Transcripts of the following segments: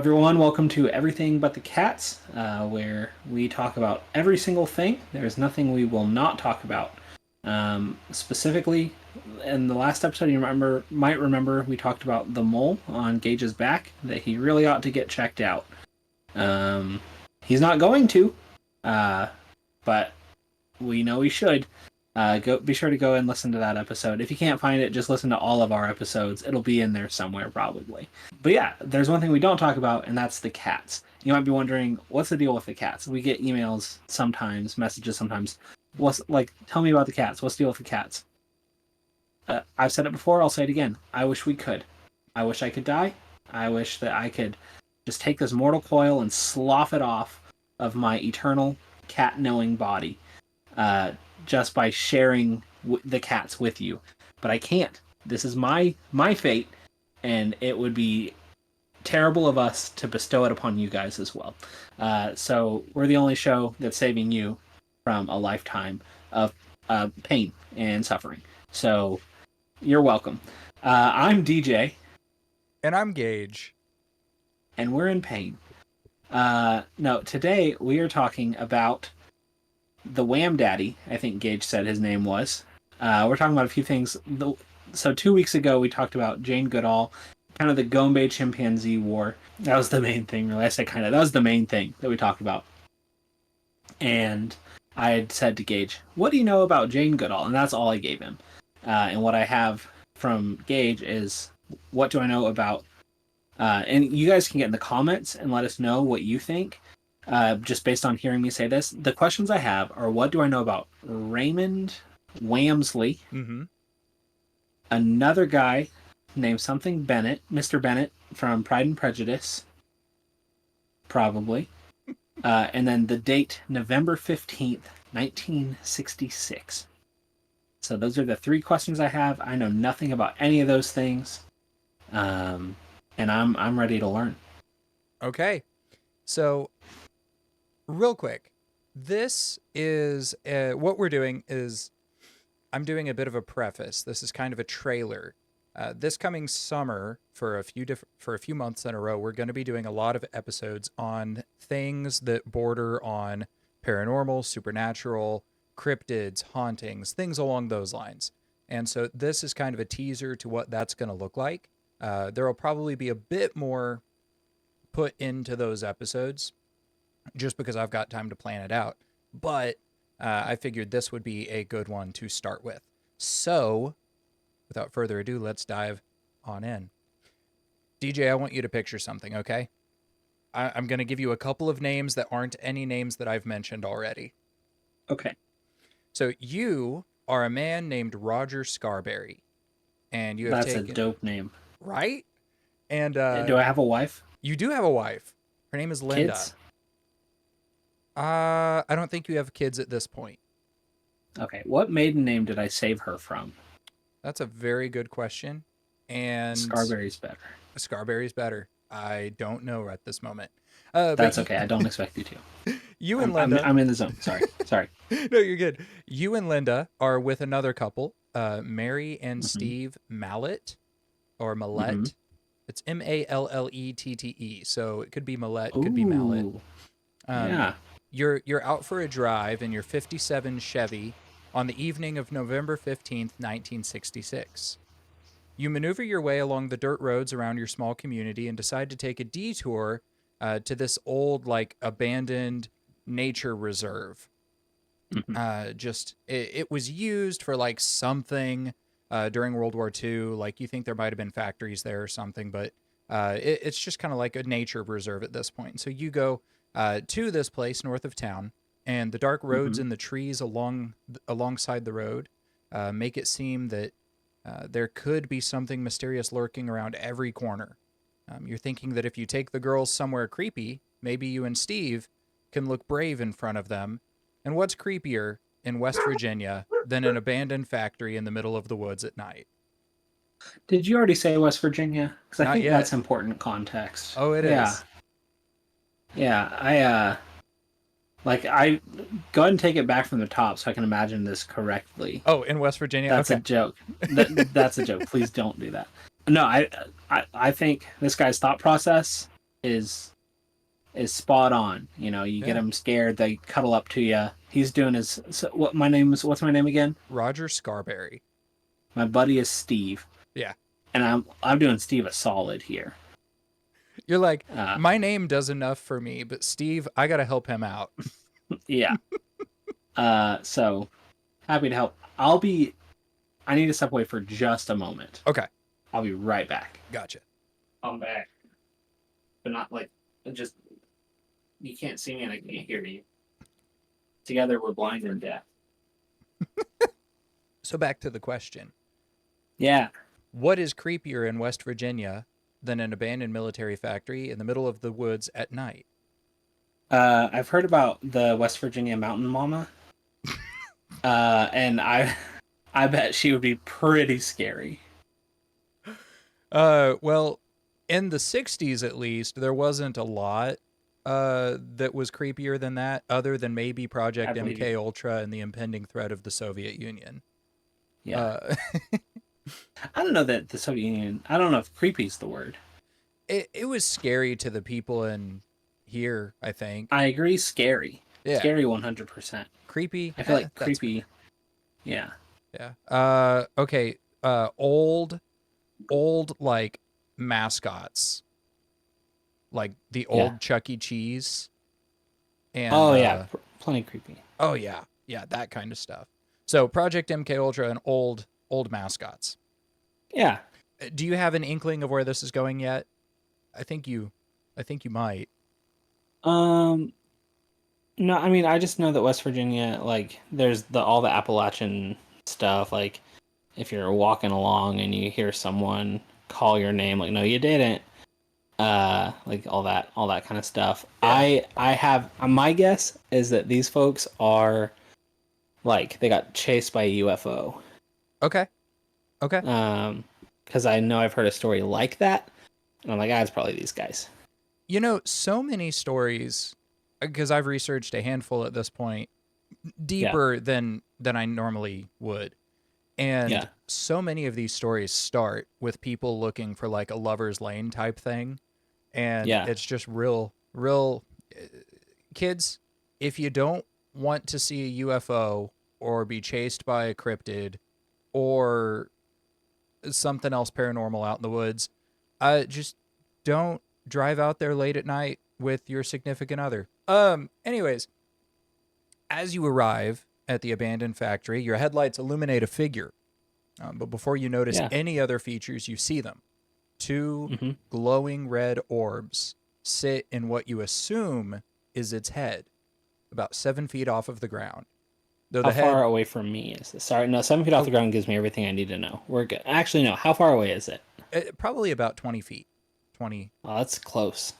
everyone. Welcome to Everything But the Cats, where we talk about every single thing. There's nothing we will not talk about. Specifically, in the last episode, might remember we talked about the mole on Gage's back, that he really ought to get checked out. He's not going to, but we know he should. Be sure to go and listen to that episode. If you can't find it, just listen to all of our episodes. It'll be in there somewhere, probably. But yeah, there's one thing we don't talk about, and that's the cats. You might be wondering, what's the deal with the cats? We get emails sometimes, messages sometimes. Tell me about the cats. What's the deal with the cats? I've said it before, I'll say it again. I wish we could. I wish I could die. I wish that I could just take this mortal coil and slough it off of my eternal cat-knowing body. Just by sharing the cats with you. But I can't. This is my fate, and it would be terrible of us to bestow it upon you guys as well. So we're the only show that's saving you from a lifetime of pain and suffering. So you're welcome. I'm DJ. And I'm Gage. And we're in pain. No, today we are talking about the Wham Daddy, I think Gage said his name was. We're talking about a few things. So 2 weeks ago, we talked about Jane Goodall, kind of the Gombe chimpanzee war. That was the main thing, really. I said kind of. That was the main thing that we talked about. And I had said to Gage, what do you know about Jane Goodall? And that's all I gave him. And what I have from Gage is, what do I know about... and you guys can get in the comments and let us know what you think. Just based on hearing me say this, the questions I have are: what do I know about Raymond Wamsley? Mm-hmm. Another guy named something Bennett, Mr. Bennett from Pride and Prejudice, probably. And then the date, November 15th, 1966. So those are the three questions I have. I know nothing about any of those things. And I'm ready to learn. Okay. So, real quick, this is what we're doing is I'm doing a bit of a preface. This is kind of a trailer. This coming summer, for a few months in a row, we're going to be doing a lot of episodes on things that border on paranormal, supernatural, cryptids, hauntings, things along those lines. And so this is kind of a teaser to what that's going to look like. There will probably be a bit more put into those episodes, just because I've got time to plan it out. But I figured this would be a good one to start with. So, without further ado, let's dive on in. DJ, I want you to picture something, okay? I'm going to give you a couple of names that aren't any names that I've mentioned already. Okay. So, you are a man named Roger Scarberry. And you have That's a dope name. Right? And do I have a wife? You do have a wife. Her name is Linda. Kids? I don't think you have kids at this point. Okay. What maiden name did I save her from? That's a very good question. And Scarberry's better. Scarberry's better. I don't know at this moment. That's okay. I don't expect you to. You and Linda... I'm in the zone. Sorry. No, you're good. You and Linda are with another couple, Mary and Steve Mallett, or Mallette. Mm-hmm. It's Mallettette, so it could be Mallette, could be Mallett. Yeah. You're out for a drive in your 57 Chevy on the evening of November 15th, 1966. You maneuver your way along the dirt roads around your small community and decide to take a detour to this old, abandoned nature reserve. Mm-hmm. It was used for, something during World War II. You think there might have been factories there or something, but it's just kind of like a nature reserve at this point. So you go to this place north of town, and the dark roads and the trees alongside the road make it seem that there could be something mysterious lurking around every corner. You're thinking that if you take the girls somewhere creepy, maybe you and Steve can look brave in front of them. And what's creepier in West Virginia than an abandoned factory in the middle of the woods at night? Did you already say West Virginia? Because I think yet. That's important context. Oh, it is. Yeah, I go ahead and take it back from the top so I can imagine this correctly. Oh, in West Virginia? That's okay. a joke. That's a joke. Please don't do that. No, I think this guy's thought process is spot on. You know, you get Yeah. them scared, they cuddle up to you. He's doing his what's my name again? Roger Scarberry. My buddy is Steve, Yeah. and I'm doing Steve a solid here. You're like, Uh, my name does enough for me, but Steve, I got to help him out. yeah. So happy to help. I need to step away for just a moment. Okay. I'll be right back. Gotcha. I'm back. But not like, just, you can't see me and I can't hear you. Together we're blind and deaf. So back to the question. Yeah. What is creepier in West Virginia than an abandoned military factory in the middle of the woods at night? I've heard about the West Virginia mountain mama. And I bet she would be pretty scary. Well, in the 60s at least, there wasn't a lot that was creepier than that, other than maybe I Project believe you. MK Ultra and the impending threat of the Soviet Union. Yeah. Uh, I don't know that the Soviet Union, I don't know if creepy is the word. it was scary to the people in here, I think. I agree, scary. Yeah. Scary 100%. Creepy. I feel like That's fair. creepy. Yeah. Yeah. Okay. Old like mascots, like the Yeah. old Chuck E. Cheese, and Oh, yeah. Plenty creepy. oh yeah, that kind of stuff. So Project MK Ultra and old mascots. Yeah. Do you have an inkling of where this is going yet? I think you might. Um, no, I mean, I just know that West Virginia, like, there's all the Appalachian stuff. Like, if you're walking along and you hear someone call your name, like, no, you didn't. Like all that kind of stuff. Yeah. I have my guess is that these folks are like they got chased by a UFO. Okay. Okay. Because I know I've heard a story like that, and I'm like, ah, it's probably these guys. You know, so many stories, because I've researched a handful at this point, Yeah, deeper than I normally would. And yeah, so many of these stories start with people looking for like a lover's lane type thing. And yeah, it's just real kids, if you don't want to see a UFO or be chased by a cryptid or something else paranormal out in the woods, just don't drive out there late at night with your significant other. Anyways, as you arrive at the abandoned factory, your headlights illuminate a figure. But before you notice yeah. any other features, you see them. Two hmm glowing red orbs sit in what you assume is its head, about 7 feet off of the ground. Though How the far head, away from me is this? Sorry, no, 7 feet off oh, the ground gives me everything I need to know. We're good. Actually, no. How far away is it? probably about 20 feet. 20. Oh, that's close.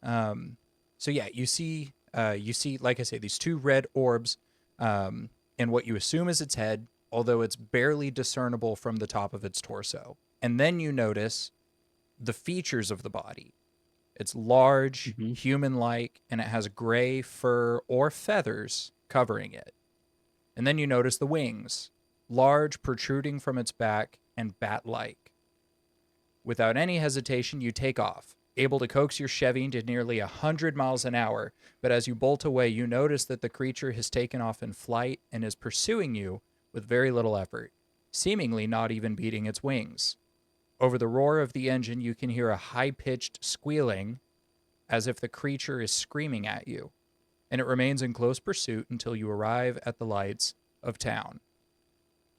Um, so yeah, you see, like I say, these two red orbs, in what you assume is its head, although it's barely discernible from the top of its torso. And then you notice the features of the body. It's large, hmm human like, and it has gray fur or feathers covering it. And then you notice the wings, large, protruding from its back, and bat like. Without any hesitation, you take off, able to coax your Chevy to nearly 100 miles an hour. But as you bolt away, you notice that the creature has taken off in flight and is pursuing you with very little effort, seemingly not even beating its wings. Over the roar of the engine, you can hear a high pitched squealing as if the creature is screaming at you, and it remains in close pursuit until you arrive at the lights of town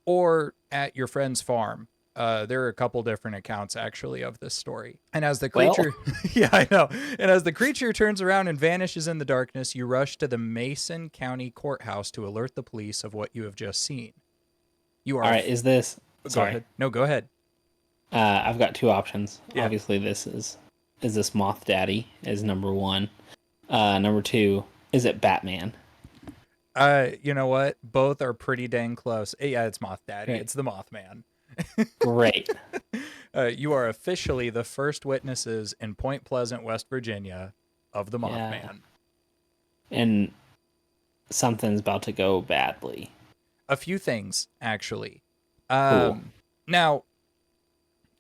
or at your friend's farm. There are a couple different accounts actually of this story. And as the Well, creature, yeah, I know. And as the creature turns around and vanishes in the darkness, you rush to the Mason County Courthouse to alert the police of what you have just seen. You all are. right. Is this? Go Sorry. ahead. No, go ahead. I've got two options. Yeah. Obviously, is this Moth Daddy is number one. Number two, is it Batman? You know what? Both are pretty dang close. Yeah, it's Moth Daddy. Great. It's the Mothman. Great. You are officially the first witnesses in Point Pleasant, West Virginia, of the Yeah. Mothman. And something's about to go badly. A few things, actually. Cool. Now,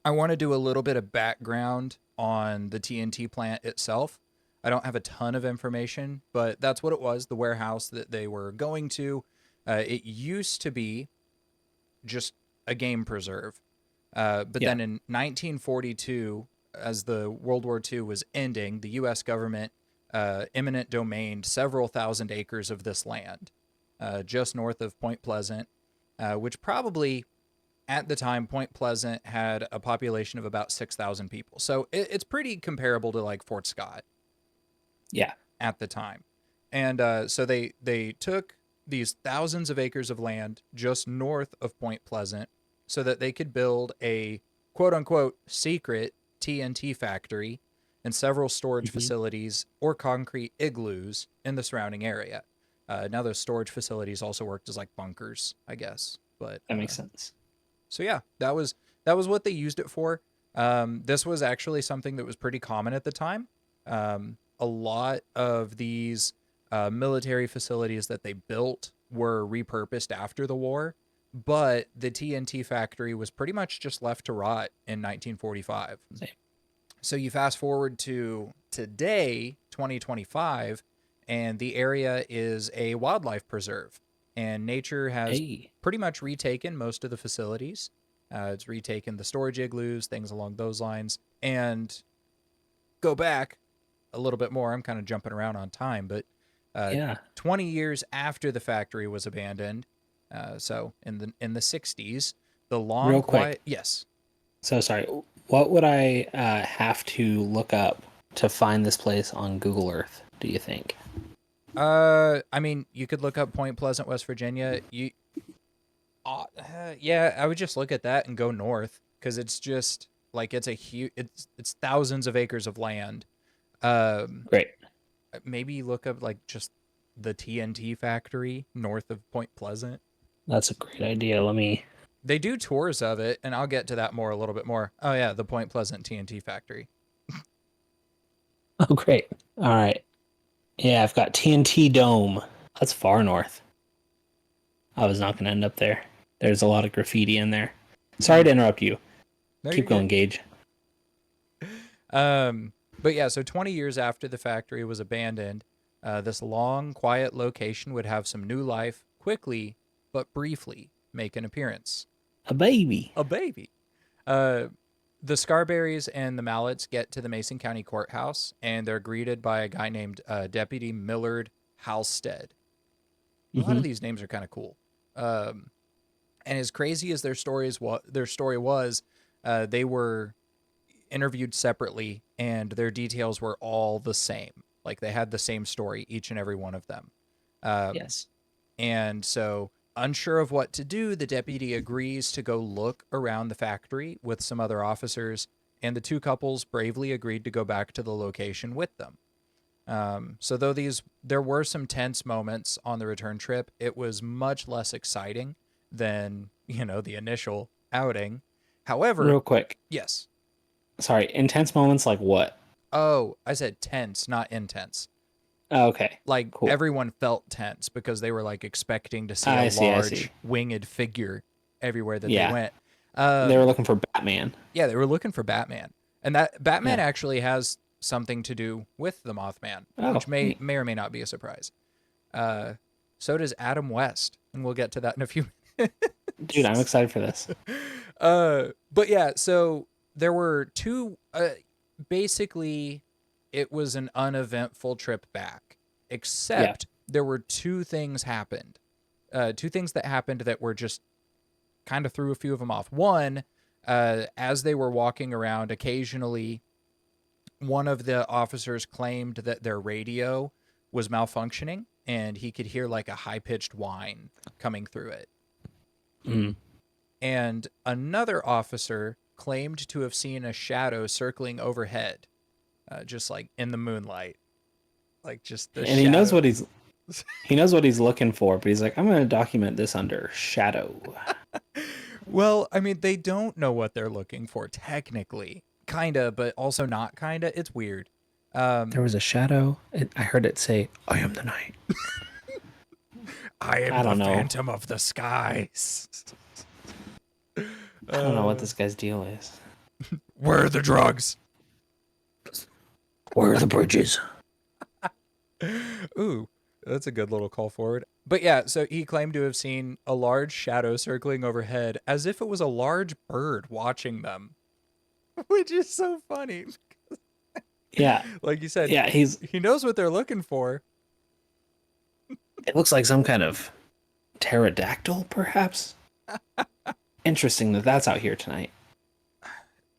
I want to do a little bit of background on the TNT plant itself. I don't have a ton of information, but that's what it was, the warehouse that they were going to. It used to be just a game preserve. But Yeah. then in 1942, as the World War II was ending, the U.S. government eminent domained several thousand acres of this land just north of Point Pleasant, which probably at the time, Point Pleasant had a population of about 6,000 people. So it's pretty comparable to like Fort Scott Yeah. at the time. And so they took these thousands of acres of land just north of Point Pleasant so that they could build a quote unquote secret TNT factory and several storage Hmm. facilities or concrete igloos in the surrounding area. Now those storage facilities also worked as like bunkers, I guess. But That makes sense. so yeah, that was what they used it for. This was actually something that was pretty common at the time. A lot of these military facilities that they built were repurposed after the war, but the TNT factory was pretty much just left to rot in 1945. Same. So you fast forward to today, 2025, and the area is a wildlife preserve, and nature has Hey. pretty much retaken most of the facilities. It's retaken the storage igloos, things along those lines, and go back a little bit more. I'm kind of jumping around on time, but uh, Yeah. 20 years after the factory was abandoned, so in the 60s, the long Real quick. quiet. Yes. So sorry. What would I have to look up to find this place on Google Earth, do you think? I mean, you could look up Point Pleasant, West Virginia. Yeah, I would just look at that and go north because it's just like it's a huge, it's thousands of acres of land. Um, Great. Maybe look up like just the TNT factory north of Point Pleasant. That's a great idea. Let me. They do tours of it, and I'll get to that more a little bit more. Oh yeah, the Point Pleasant TNT factory. Oh, great. All right. Yeah, I've got TNT Dome. That's far north. I was not going to end up there. There's a lot of graffiti in there. Sorry to interrupt you. No, you're Keep going, good. Gage. But yeah, so 20 years after the factory was abandoned, this long, quiet location would have some new life quickly, but briefly make an appearance. A baby. A baby. Uh, the Scarberries and the Mallets get to the Mason County Courthouse, and they're greeted by a guy named Deputy Millard Halstead. A lot Hmm. of these names are kind of cool. Um, and as crazy as their story was, they were interviewed separately, and their details were all the same. Like they had the same story, each and every one of them. Um, Yes. and so, unsure of what to do, the deputy agrees to go look around the factory with some other officers, and the two couples bravely agreed to go back to the location with them. So though there were some tense moments on the return trip, it was much less exciting than the initial outing. However, Real quick. yes. Sorry. Intense moments like what? Oh, I said tense, not intense. Oh, okay. Like Cool. everyone felt tense because they were like expecting to see a I see. I see. large winged figure everywhere that they Yeah. went. They were looking for Batman. Yeah, they were looking for Batman, and that Batman Yeah. actually has something to do with the Mothman, Oh, which may neat. may or may not be a surprise. Uh, so does Adam West, and we'll get to that in a few Dude, I'm minutes. excited for this. But yeah, so there were two. Basically, it was an uneventful trip back, Yeah. except there were two things happened. Two things that happened that were just kind of threw a few of them off. One, as they were walking around, occasionally one of the officers claimed that their radio was malfunctioning and he could hear like a high pitched whine coming through it. Mm. And another officer claimed to have seen a shadow circling overhead, just like in the moonlight, like just the And he knows shadow. what he's looking for, but he's like, I'm going to document this under shadow. Well, I mean, they don't know what they're looking for technically, kinda, but also not kinda. It's weird. There was a shadow. I heard it say, I am the night. I am I the don't know. Phantom of the Skies. I don't know what this guy's deal is. Where are the drugs? Where are the bridges? Ooh, that's a good little call forward. But yeah, so he claimed to have seen a large shadow circling overhead as if it was a large bird watching them, which is so funny. Yeah, Like you said, yeah. he knows what they're looking for. It looks like some kind of pterodactyl, perhaps. Interesting that that's out here tonight.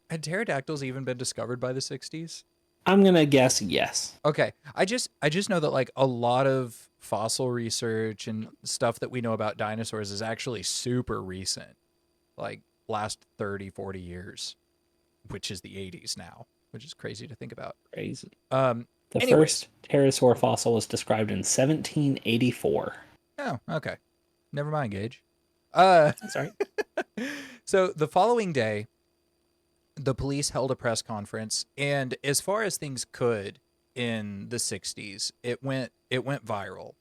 Had pterodactyls even been discovered by the 60s? I'm gonna guess yes. Okay. I just know that like a lot of fossil research and stuff that we know about dinosaurs is actually super recent. Like last 30, 40 years, which is the 80s now, which is crazy to think about. Crazy. Um The anyways. first pterosaur fossil was described in 1784. Oh, okay. Never mind, Gage. Uh That's right. so the following day, the police held a press conference, and as far as things could in the 60s, it went viral.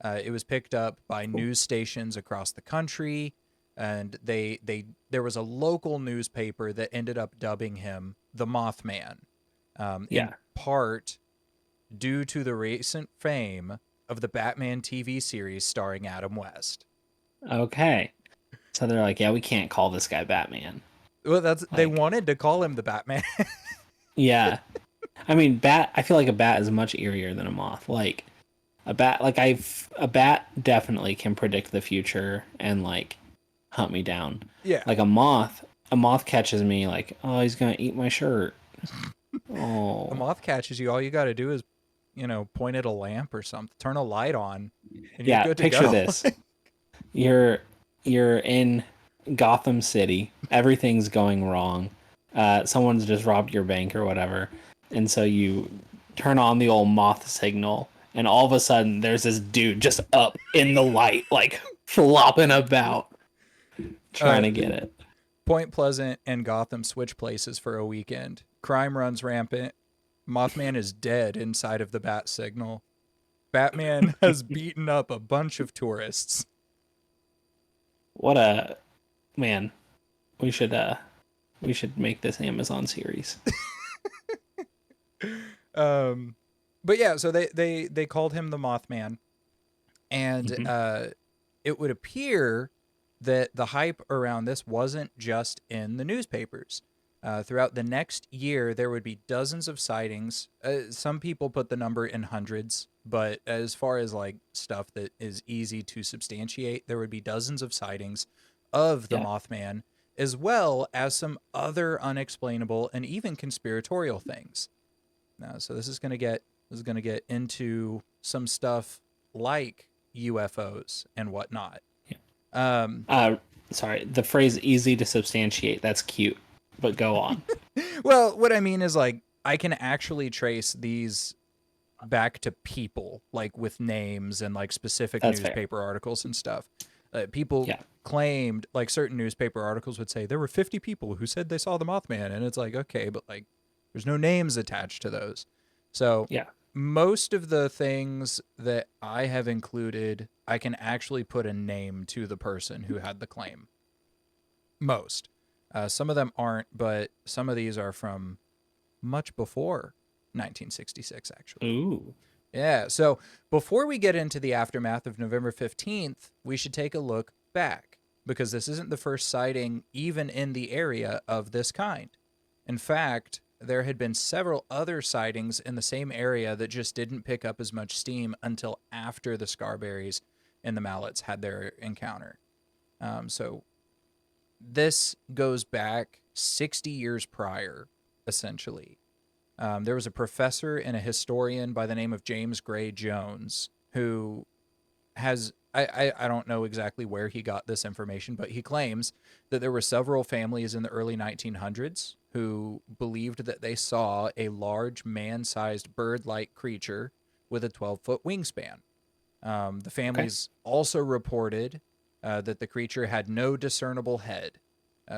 It was picked up by news stations across the country, and they there was a local newspaper that ended up dubbing him the Mothman, in Yeah. part due to the recent fame of the Batman TV series starring Adam West. Okay. So they're like, yeah, we can't call this guy Batman. Well, they Like, wanted to call him the Batman. yeah. I mean, bat. I feel like a bat is much eerier than a moth. Like a bat. A bat definitely can predict the future and like hunt me down. Yeah. Like a moth. A moth catches me. Like, oh, he's gonna eat my shirt. A Oh, moth catches you, all you got to do is, point at a lamp or something, turn a light on, and you're yeah. good to Picture go. this. You're you're in Gotham City. Everything's going wrong. Someone's just robbed your bank or whatever, and so you turn on the old moth signal, and all of a sudden there's this dude just up in the light, like flopping about, trying uh, to get it. Point Pleasant and Gotham switch places for a weekend. Crime runs rampant. Mothman is dead inside of the bat signal. Batman has beaten up a bunch of tourists. What a man! We should make this Amazon series. Um, but yeah, so they called him the Mothman, and Hmm. it would appear that the hype around this wasn't just in the newspapers. Throughout the next year, there would be dozens of sightings. Some people put the number in hundreds, but as far as like stuff that is easy to substantiate, there would be dozens of sightings of the Yeah. Mothman, as well as some other unexplainable and even conspiratorial things. So this is gonna get into some stuff like UFOs and whatnot. Yeah. Um, Uh, sorry. The phrase "easy to substantiate." That's cute, but go on. well, what I mean is like I can actually trace these back to people, like with names and like specific That's fair. newspaper articles and stuff. People Yeah. claimed, like certain newspaper articles would say there were 50 people who said they saw the Mothman, and it's like okay, but like there's no names attached to those. So Yeah. most of the things that I have included, I can actually put a name to the person who had the claim. Most. Some of them aren't, but some of these are from much before 1966, actually. Ooh. Yeah, so before we get into the aftermath of November 15th, we should take a look back because this isn't the first sighting, even in the area, of this kind. In fact, there had been several other sightings in the same area that just didn't pick up as much steam until after the Scarberries and the Mallets had their encounter. So this goes back 60 years prior, essentially. There was a professor and a historian by the name of James Gray Jones who has I don't know exactly where he got this information, but he claims that there were several families in the early 1900s who believed that they saw a large man-sized bird-like creature with a 12-foot wingspan. The Okay. families also reported that the creature had no discernible head,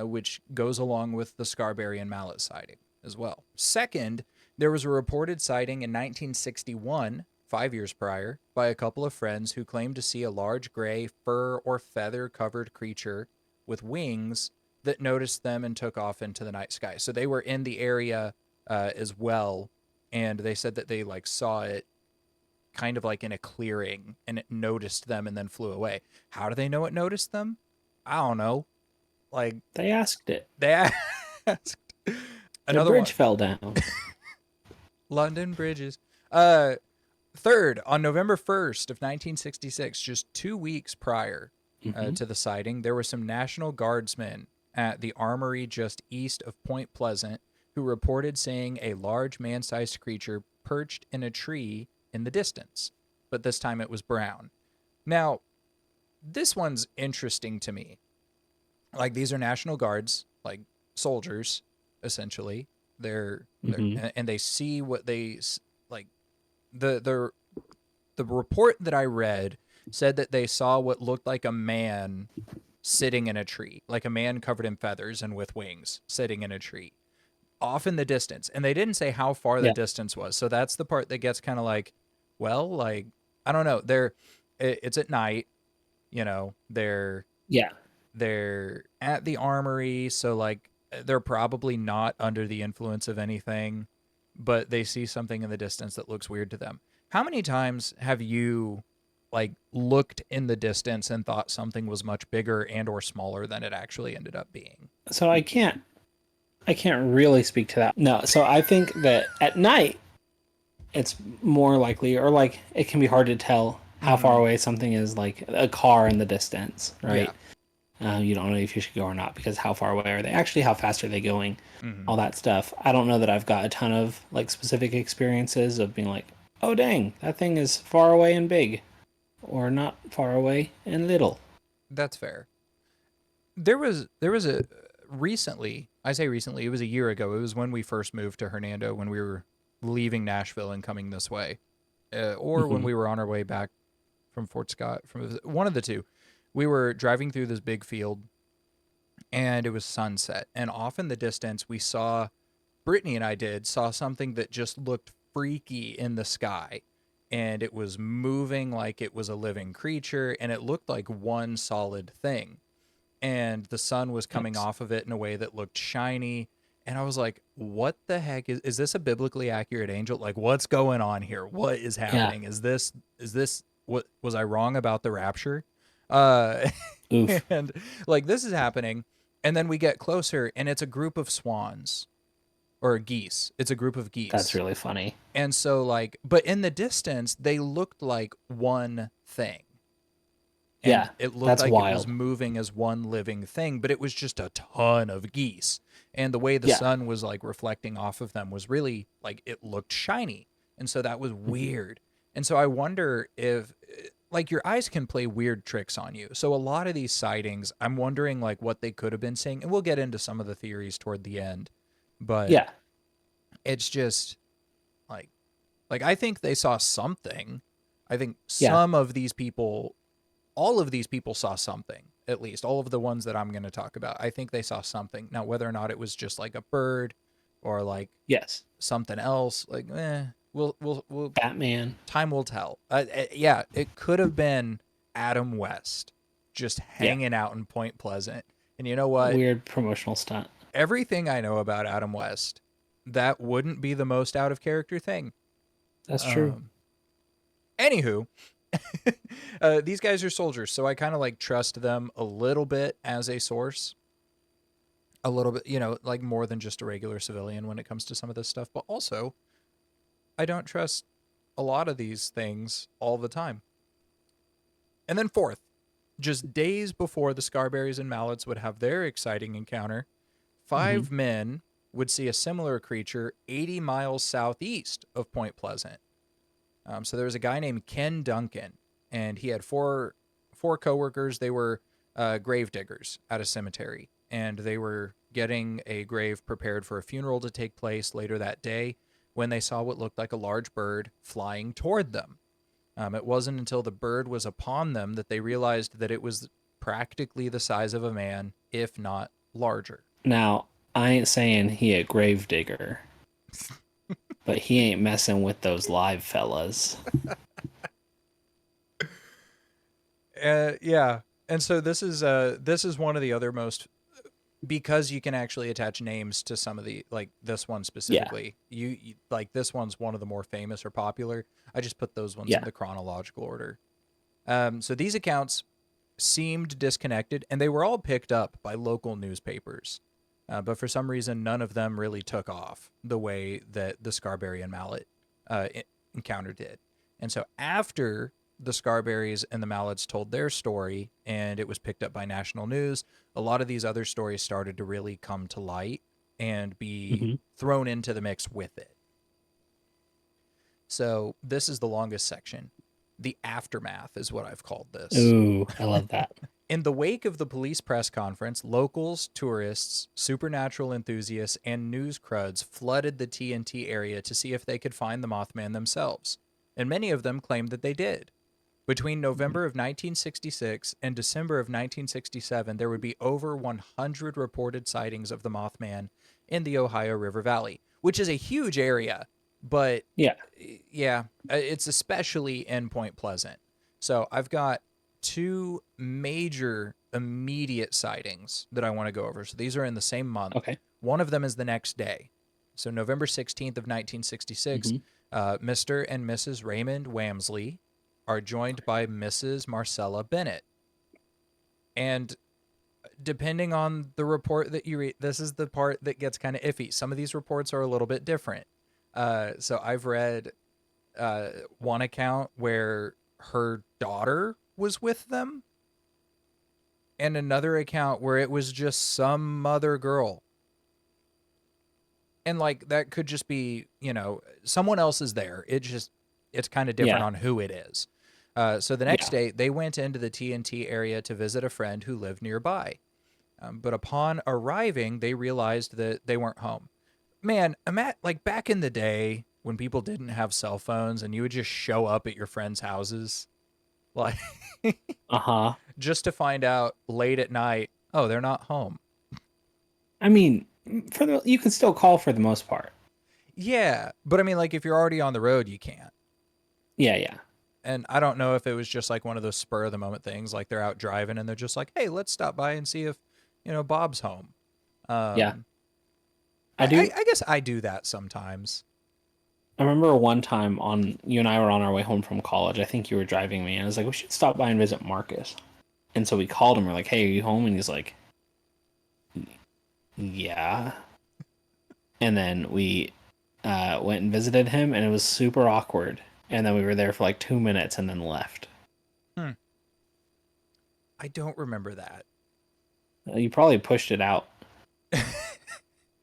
which goes along with the Scarberry and Mallet sighting as well. Second, there was a reported sighting in 1961, 5 years prior, by a couple of friends who claimed to see a large gray fur or feather covered creature with wings that noticed them and took off into the night sky. So they were in the area as well, and they said that they like saw it kind of like in a clearing, and it noticed them and then flew away. How do they know it noticed them? I don't know. Like They asked it. they asked. The Another one. bridge fell down. London bridges. Uh, Third, on November 1st of 1966, just 2 weeks prior Hmm. to the sighting, there were some National Guardsmen at the armory just east of Point Pleasant who reported seeing a large man-sized creature perched in a tree in the distance, but this time it was brown. Now, this one's interesting to me. Like, these are National Guards, like soldiers, essentially. They're Hmm. and they see what they like. The the report that I read said that they saw what looked like a man sitting in a tree, like a man covered in feathers and with wings sitting in a tree off in the distance. And they didn't say how far the Yeah. distance was. So that's the part that gets kind of like, well, like, I don't know. It's at night, they're Yeah. they're at the armory, so like they're probably not under the influence of anything, but they see something in the distance that looks weird to them. How many times have you like looked in the distance and thought something was much bigger and or smaller than it actually ended up being? So I can't really speak to that. No. So I think that at night it's more likely, or like it can be hard to tell how far Mhm. away something is, like a car in the distance, Yeah. right? You don't know if you should go or not because how far away are they? Actually, how fast are they going? Mhm. All that stuff. I don't know that I've got a ton of like specific experiences of being like, oh dang, that thing is far away and big, or not far away and little. That's fair. There was a recently, I say recently, it was a year ago. It was when we first moved to Hernando, when we were leaving Nashville and coming this way. Or when Hmm. we were on our way back from Fort Scott, from one of the two. We were driving through this big field, and it was sunset. And off in the distance, we saw, Brittany and I saw something that just looked freaky in the sky. And it was moving like it was a living creature, and it looked like one solid thing. And the sun was coming Nice. off of it in a way that looked shiny. And I was like, what the heck is this a biblically accurate angel? Like, what's going on here? What is Yeah. happening? Is this what was I wrong about the rapture? Uh Oof. and like this is happening, and then we get closer and it's a group of swans or geese. It's a group of That's geese. really funny. And so like but in the distance they looked like one thing, and Yeah. it looked That's like it was wild. moving as one living thing, but it was just a ton of geese. And the way the Yeah. sun was like reflecting off of them was really like it looked shiny. And so that was Hmm. weird. And so I wonder if like your eyes can play weird tricks on you. So a lot of these sightings, I'm wondering like what they could have been saying. And we'll get into some of the theories toward the end. But Yeah. it's just like I think they saw something. I think Yeah. some of these people, all of these people saw something, at least all of the ones that I'm going to talk about. I think they saw something. Now, whether or not it was just like a bird or like Yes. something else, like, we'll, Batman. time will tell. Yeah, it could have been Adam West just Yeah. hanging out in Point Pleasant. And you know what? Weird promotional stunt. Everything I know about Adam West, that wouldn't be the most out of character thing. That's true. Um, Anywho, these guys are soldiers, so I kind of like trust them a little bit as a source, a little bit, like more than just a regular civilian when it comes to some of this stuff. But also, I don't trust a lot of these things all the time. And then fourth, just days before the Scarberries and Mallets would have their exciting encounter, Hmm. 5 men would see a similar creature 80 miles southeast of Point Pleasant. So there was a guy named Ken Duncan, and he had four coworkers. They were grave diggers at a cemetery, and they were getting a grave prepared for a funeral to take place later that day when they saw what looked like a large bird flying toward them. It wasn't until the bird was upon them that they realized that it was practically the size of a man, if not larger. Now, I ain't saying he a grave digger, but he ain't messing with those live fellas. Yeah, and so this is one of the other most because you can actually attach names to some of the, like this one Yeah. specifically. You like this one's one of the more famous or popular. I just put those ones in Yeah. the chronological order. So these accounts seemed disconnected, and they were all picked up by local newspapers. But for some reason, none of them really took off the way that the Scarberry and Mallet uh, encounter did. And so after the Scarberries and the Mallets told their story and it was picked up by national news, a lot of these other stories started to really come to light and be Hmm. thrown into the mix with it. So this is the longest section. The aftermath is what I've called this. Ooh, I love that. In the wake of the police press conference, locals, tourists, supernatural enthusiasts, and news cruds flooded the TNT area to see if they could find the Mothman themselves, and many of them claimed that they did. Between Mhm. November of 1966 and December of 1967, there would be over 100 reported sightings of the Mothman in the Ohio River Valley, which is a huge area, but Yeah. yeah, it's especially in Point Pleasant. So I've got two major immediate sightings that I want to go over. So these are in the same month. Okay. One of them is the next day. So November 16th of 1966, Hmm. Mr. and Mrs. Raymond Wamsley are joined by Mrs. Marcella Bennett. And depending on the report that you read, this is the part that gets kind of iffy. Some of these reports are a little bit different. So I've read uh, one account where her daughter was with them, and another account where it was just some other girl. And like that could just be, someone else is there. It's kind of different Yeah. on who it is. So the next Yeah. day, they went into the TNT area to visit a friend who lived nearby. But upon arriving, they realized that they weren't home. Man, like back in the day when people didn't have cell phones and you would just show up at your friends' houses, like Uh-huh. just to find out late at night, oh, they're not home. I mean, you can still call for the most part. Yeah, but I mean, like if you're already on the road, you can't. Yeah, yeah. And I don't know if it was just like one of those spur of the moment things, like they're out driving and they're just like, hey, let's stop by and see if, Bob's home. Yeah. Um, I do. I guess I do that sometimes. I remember one time you and I were on our way home from college. I think you were driving me, and I was like, we should stop by and visit Marcus. And so we called him. We're like, hey, are you home? And he's like, yeah. And then we went and visited him, and it was super awkward. And then we were there for like 2 minutes and then left. Hmm. I don't remember that. You probably pushed it out.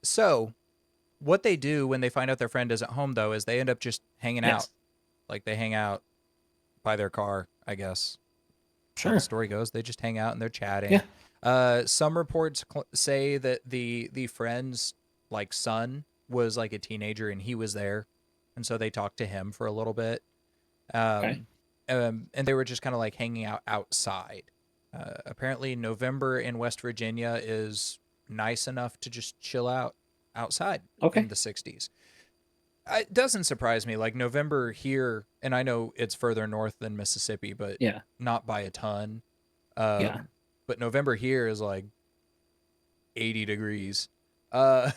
So, what they do when they find out their friend isn't home, though, is they end up just hanging out. Yes. Like they hang out by their car, I guess. How the Sure. story goes. They just hang out and they're chatting. Yeah. Some reports say that the friend's like son was like a teenager and he was there, and so they talked to him for a little bit. Okay. Um, and they were just kind of like hanging out outside. Apparently, November in West Virginia is nice enough to just chill out outside in Okay. the 60s. It doesn't surprise me. Like November here, and I know it's further north than Mississippi, but Yeah. not by a ton. Yeah. But November here is like 80 degrees. Uh,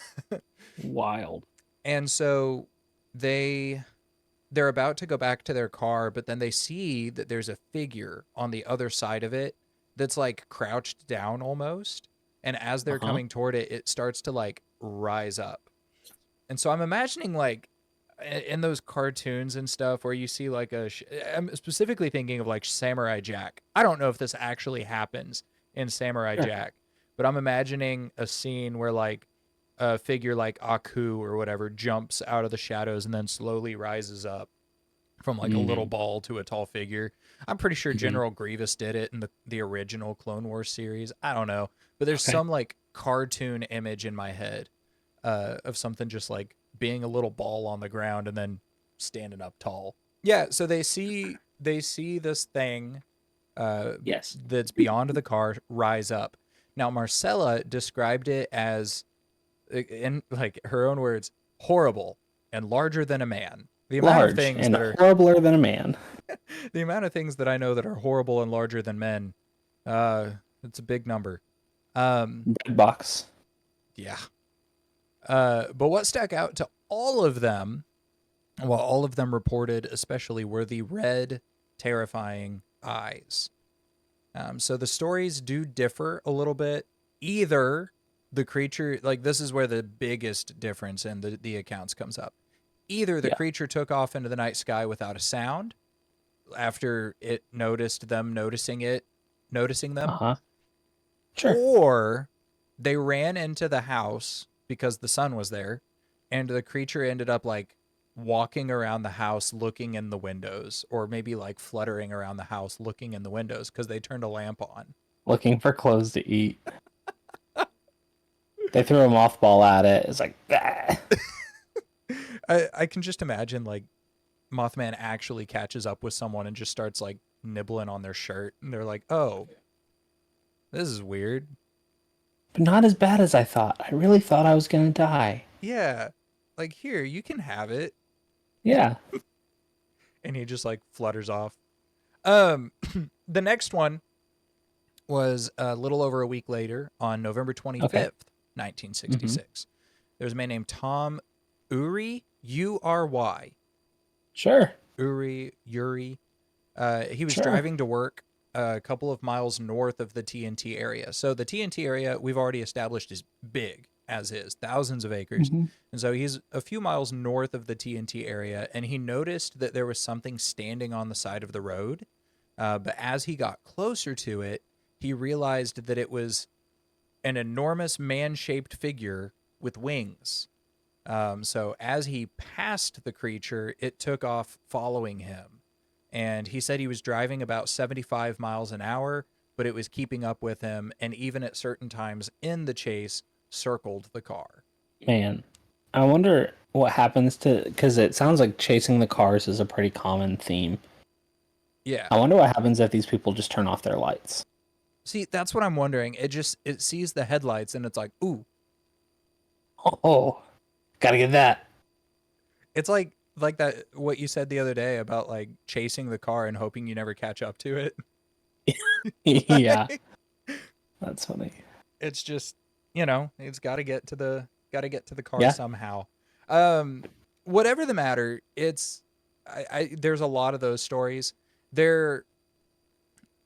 Wild. and so they they're about to go back to their car, but then they see that there's a figure on the other side of it that's like crouched down almost. And as they're Uh-huh. coming toward it, it starts to like rise up. And so I'm imagining like in those cartoons and stuff where you see like I'm specifically thinking of like Samurai Jack. I don't know if this actually happens in Samurai Sure. Jack, but I'm imagining a scene where like a figure like Aku or whatever jumps out of the shadows and then slowly rises up from like a little Mm. ball to a tall figure. I'm pretty sure Hmm. General Grievous did it in the original Clone Wars series. I don't know, but there's Okay. some like cartoon image in my head of something just like being a little ball on the ground and then standing up tall. Yeah, so they see this thing Yes. that's beyond the car rise up. Now Marcella described it as, in like her own words, horrible and larger than a man. The amount of Large things and that are horribler than a man. the amount of things that I know that are horrible and larger than men, it's a big number. Um, Dead box. Yeah. But what stuck out to all of them, well, all of them reported especially, were the red, terrifying eyes. So the stories do differ a little bit. Either the creature, like this is where the biggest difference in the accounts comes up. Either the Yeah. creature took off into the night sky without a sound after it noticed them noticing Uh them, huh. Sure. or they ran into the house because the sun was there, and the creature ended up like walking around the house looking in the windows, or maybe like fluttering around the house looking in the windows because they turned a lamp on. Looking for clothes to eat. They threw a mothball at it. It's like, ah. I can just imagine like Mothman actually catches up with someone and just starts like nibbling on their shirt, and they're like, "Oh, this is weird." But not as bad as I thought. I really thought I was gonna die. Yeah, like here you can have it, Yeah. and he just like flutters off. Um, the next one was a little over a week later on November Okay. 25th, Mm-hmm. 1966. There was a man named Tom Uri, Ury, Sure. Uri. He was Sure. driving to work a couple of miles north of the TNT area. So the TNT area we've already established is big, as is, thousands of acres. Mm-hmm. And so he's a few miles north of the TNT area, and he noticed that there was something standing on the side of the road. But as he got closer to it, he realized that it was an enormous man-shaped figure with wings. So as he passed the creature, it took off following him. And he said he was driving about 75 miles an hour, but it was keeping up with him, and even at certain times in the chase, circled the car. Man, I wonder what happens to, because it sounds like chasing the cars is a pretty common theme. Yeah. I wonder what happens if these people just turn off their lights. See, that's what I'm wondering. It sees the headlights and it's like, ooh. Oh, gotta get that. It's like that what you said the other day about like chasing the car and hoping you never catch up to it. Yeah, that's funny. It's just, it's got to get to the car Yeah. somehow. Um Whatever the matter, it's I there's a lot of those stories. There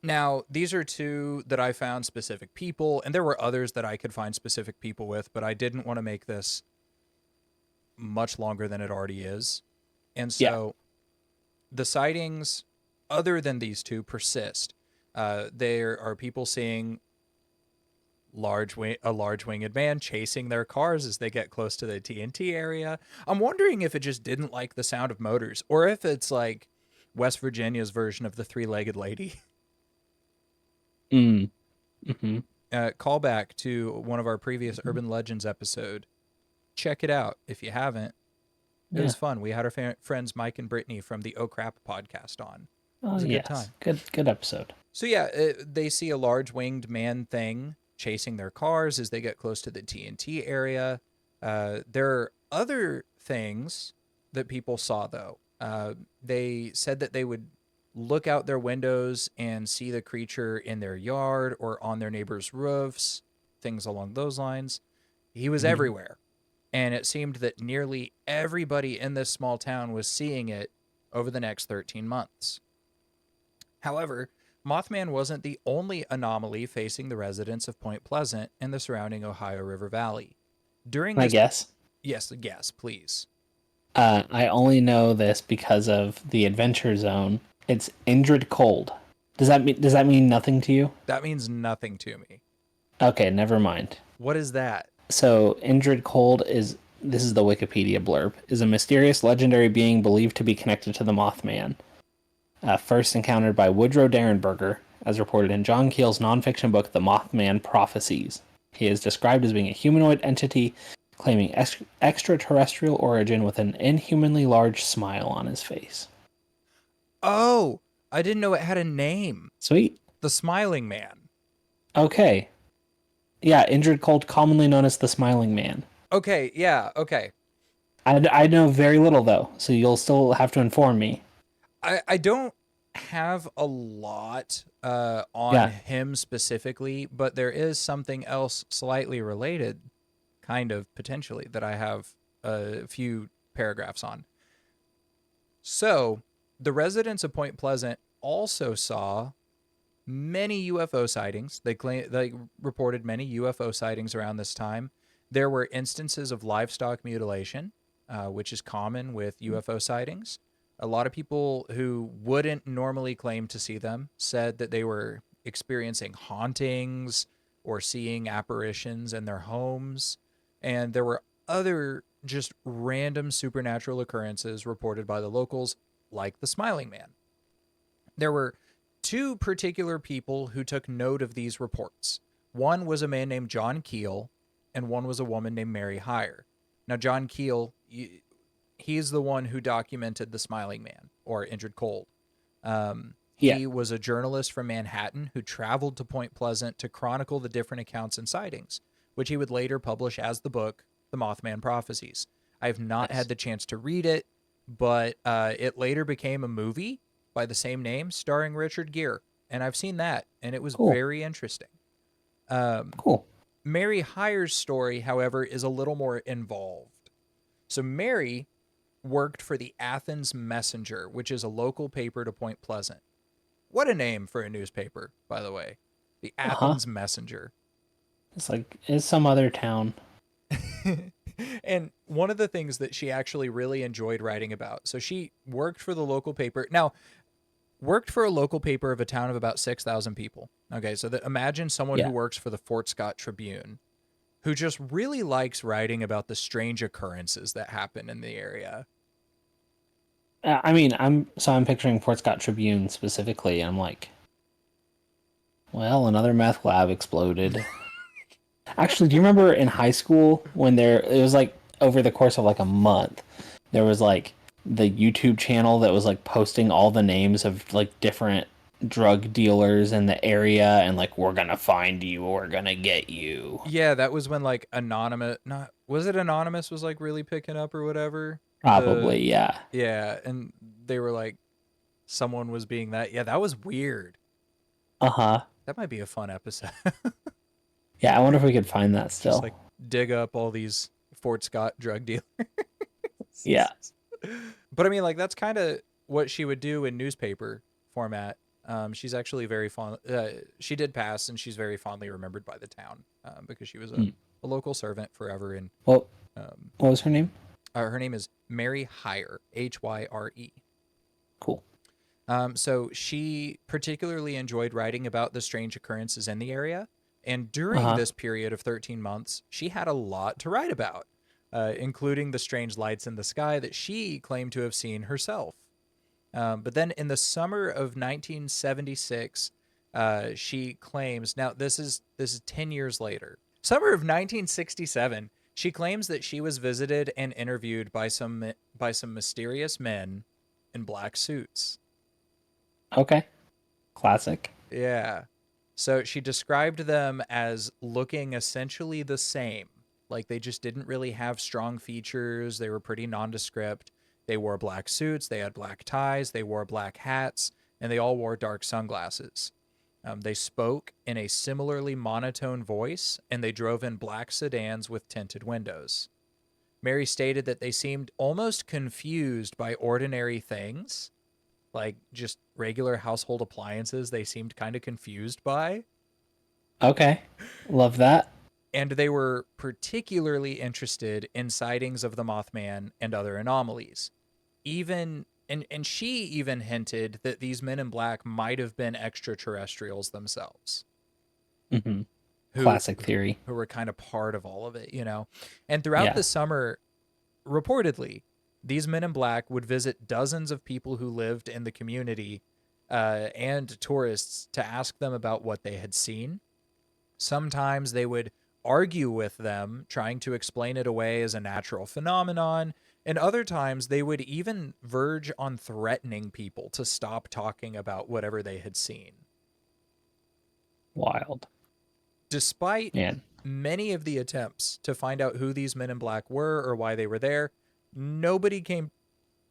Now, these are two that I found specific people, and there were others that I could find specific people with, but I didn't want to make this much longer than it already is. And Yeah. so the sightings, other than these two, persist. There are people seeing a large winged man chasing their cars as they get close to the TNT area. I'm wondering if it just didn't like the sound of motors, or if it's like West Virginia's version of the three-legged lady. Mm. Mm-hmm. Call back to one of our previous Mm-hmm. urban legends episode. Check it out if you haven't. It Yeah. was fun. We had our friends Mike and Brittany from the Oh Crap podcast on. It Oh was a good yes. time. Good episode. So yeah, they see a large winged man thing chasing their cars as they get close to the TNT area. There are other things that people saw though. They said that they would look out their windows and see the creature in their yard or on their neighbors' roofs, things along those lines. He was Mm-hmm. everywhere. And it seemed that nearly everybody in this small town was seeing it over the next 13 months. However, Mothman wasn't the only anomaly facing the residents of Point Pleasant and the surrounding Ohio River Valley. During I this, guess. yes, please. I only know this because of the Adventure Zone. It's Indrid Cold. Does that mean nothing to you? That means nothing to me. Okay, never mind. What is that? So Indrid Cold is, this is the Wikipedia blurb, is a mysterious legendary being believed to be connected to the Mothman. First encountered by Woodrow Derenberger, as reported in John Keel's nonfiction book The Mothman Prophecies. He is described as being a humanoid entity claiming extraterrestrial origin with an inhumanly large smile on his face. Oh, I didn't know it had a name. Sweet. The Smiling Man. Okay. Yeah, Indrid Cold, commonly known as the Smiling Man. Okay, yeah, okay. I know very little, though, so you'll still have to inform me. I don't have a lot on Yeah. him specifically, but there is something else slightly related kind of potentially, that I have a few paragraphs on. So, the residents of Point Pleasant also saw many UFO sightings. They reported many UFO sightings around this time. There were instances of livestock mutilation, which is common with UFO sightings. A lot of people who wouldn't normally claim to see them said that they were experiencing hauntings or seeing apparitions in their homes. And there were other just random supernatural occurrences reported by the locals, like the Smiling Man. There were two particular people who took note of these reports. One was a man named John Keel, and one was a woman named Mary Heyer. Now, John Keel, he's the one who documented the Smiling Man or Injured Cold. Yeah. He was a journalist from Manhattan who traveled to Point Pleasant to chronicle the different accounts and sightings, which he would later publish as the book, The Mothman Prophecies. I've not Nice. had the chance to read it, but it later became a movie by the same name starring Richard Gere. And I've seen that, and it was Cool. very interesting. Um, Cool. Mary Heyer's story, however, is a little more involved. So Mary worked for the Athens Messenger, which is a local paper to Point Pleasant. What a name for a newspaper, by the way. The Uh-huh. Athens Messenger. It's like it's some other town. And one of the things that she actually really enjoyed writing about. So she worked for the local paper. Now, worked for a local paper of a town of about 6,000 people. Okay, so imagine someone who Yeah. works for the Fort Scott Tribune who just really likes writing about the strange occurrences that happen in the area. I mean, I'm picturing Fort Scott Tribune specifically, and I'm like, well, another meth lab exploded. Actually, do you remember in high school when it was like over the course of like a month, there was like the YouTube channel that was like posting all the names of like different drug dealers in the area and like we're gonna find you, we're gonna get you. Yeah, that was when like Anonymous, not was it Anonymous was like really picking up or whatever. The Probably, yeah. Yeah, and they were like someone was being that. Yeah, that was weird. Uh-huh. That might be a fun episode. Yeah, I wonder if we could find that Just still. like dig up all these Fort Scott drug dealers. Yeah. But I mean, like that's kind of what she would do in newspaper format. She's actually very fond. She did pass, and she's very fondly remembered by the town because she was Hmm. a local servant forever. And Well, um, what was her name? her name is Mary Heyer, Hyre. Cool. So she particularly enjoyed writing about the strange occurrences in the area. And during Uh-huh. this period of 13 months, she had a lot to write about, including the strange lights in the sky that she claimed to have seen herself. But then in the summer of 1976, she claims, now this is 10 years later. Summer of 1967, she claims that she was visited and interviewed by some mysterious men in black suits. Okay. Classic. Yeah. So she described them as looking essentially the same. Like they just didn't really have strong features. They were pretty nondescript. They wore black suits, they had black ties, they wore black hats, and they all wore dark sunglasses. They spoke in a similarly monotone voice, and they drove in black sedans with tinted windows. Mary stated that they seemed almost confused by ordinary things, like just regular household appliances they seemed kind of confused by. Okay. Love that. And they were particularly interested in sightings of the Mothman and other anomalies. Even and she even hinted that these men in black might have been extraterrestrials themselves, Hmm. who Classic theory. who were kind of part of all of it, you know. And throughout Yeah. the summer, reportedly, these men in black would visit dozens of people who lived in the community and tourists to ask them about what they had seen. Sometimes they would argue with them, trying to explain it away as a natural phenomenon. And other times they would even verge on threatening people to stop talking about whatever they had seen. Wild. Despite Man. many of the attempts to find out who these men in black were or why they were there, nobody came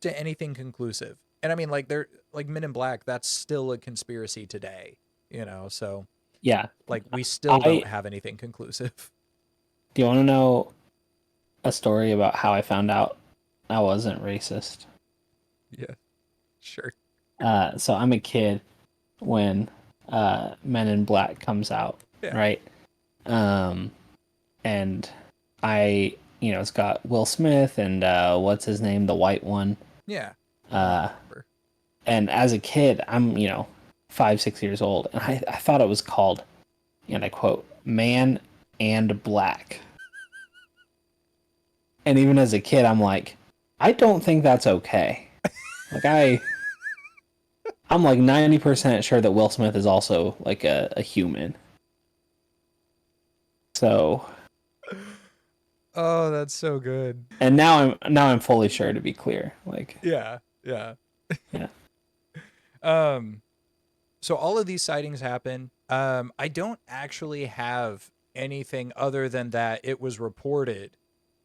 to anything conclusive. And I mean, like, they're like Men in Black, that's still a conspiracy today, you know? So, Yeah. like, we still don't I have anything conclusive. do you want to know? a story about how I found out I wasn't racist. Yeah, sure. So I'm a kid when Men in Black comes out, Yeah. right? Um, and it's got Will Smith and what's his name, the white one. Yeah. I Uh, remember. and as a kid, I'm 5, 6 years old, and I thought it was called, and I quote, "Man and Black." And even as a kid, I'm like, I don't think that's okay. Like I'm like 90% sure that Will Smith is also like a human. So, Oh, that's so good. and now I'm fully sure, to be clear. Like, Yeah. Yeah. yeah. Um, so all of these sightings happen. I don't actually have anything other than that it was reported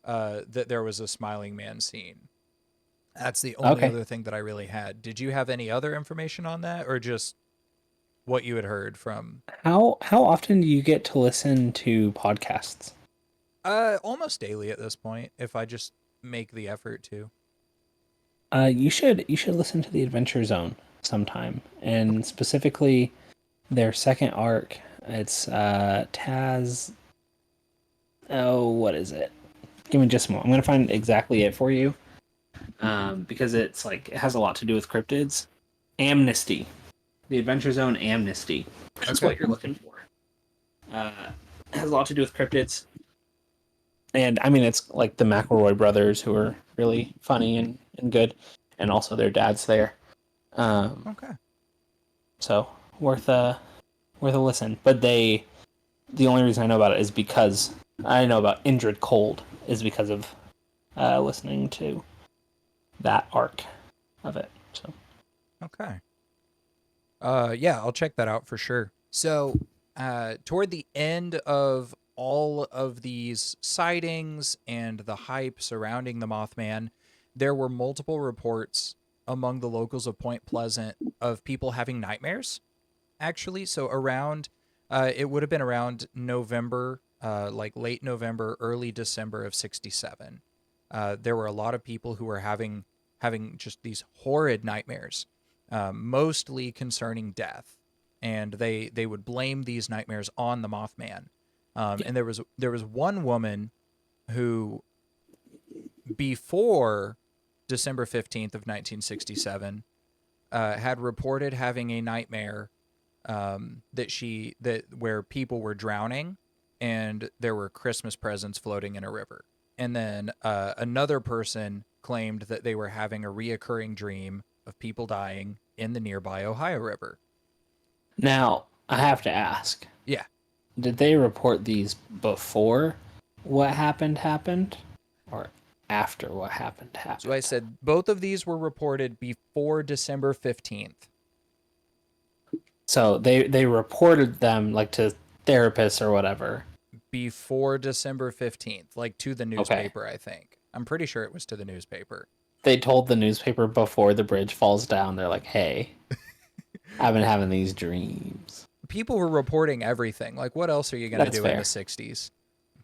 that there was a smiling man seen. That's the only Okay. other thing that I really had. Did you have any other information on that, or just what you had heard from? How often do you get to listen to podcasts? Almost daily at this point, if I just make the effort to. You should listen to the Adventure Zone sometime, Okay. and specifically their second arc. It's Taz. Oh, what is it? Give me just a moment. I'm gonna find exactly it for you, because it's like it has a lot to do with cryptids. Amnesty, the Adventure Zone Amnesty. That's Okay. what you're looking for. Uh, it has a lot to do with cryptids, and I mean it's like the McElroy brothers who are really funny and good, and also their dad's there. Um, Okay. so worth a listen. But the only reason I know about it is because I know about Indrid Cold is because of listening to that arc of it. So Okay. Yeah, I'll check that out for sure. So, toward the end of all of these sightings and the hype surrounding the Mothman, there were multiple reports among the locals of Point Pleasant of people having nightmares. Actually, so around, it would have been around November, like late November, early December of '67. There were a lot of people who were having just these horrid nightmares, mostly concerning death, and they would blame these nightmares on the Mothman. And there was one woman who, before December 15th of 1967, had reported having a nightmare, that where people were drowning and there were Christmas presents floating in a river. And then another person claimed that they were having a reoccurring dream of people dying in the nearby Ohio River. now I have to ask: Yeah. did they report these before what happened, or after what happened So I happened? said both of these were reported before December 15th. So they reported them like to therapists or whatever. Before December 15th, like to the Okay. newspaper, I think. I'm pretty sure it was to the newspaper. They told the newspaper before the bridge falls down. They're like, "Hey, I've been having these dreams." People were reporting everything. Like, what else are you going to That's do in the fair. 60s?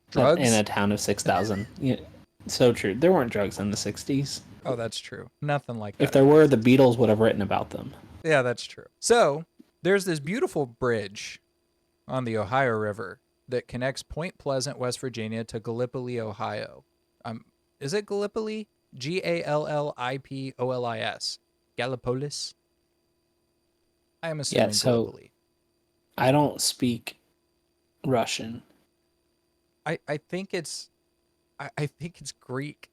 In Drugs? a town of 6,000. Yeah, so true. There weren't drugs in the 60s. Oh, that's true. Nothing like If that there were, anymore. the Beatles would have written about them. Yeah, that's true. So, there's this beautiful bridge on the Ohio River that connects Point Pleasant, West Virginia to Gallipoli, Ohio. Is it Gallipoli? Gallipolis? Gallipolis? I am Yeah, assuming so Gallipoli. I don't speak Russian. I think I think it's Greek.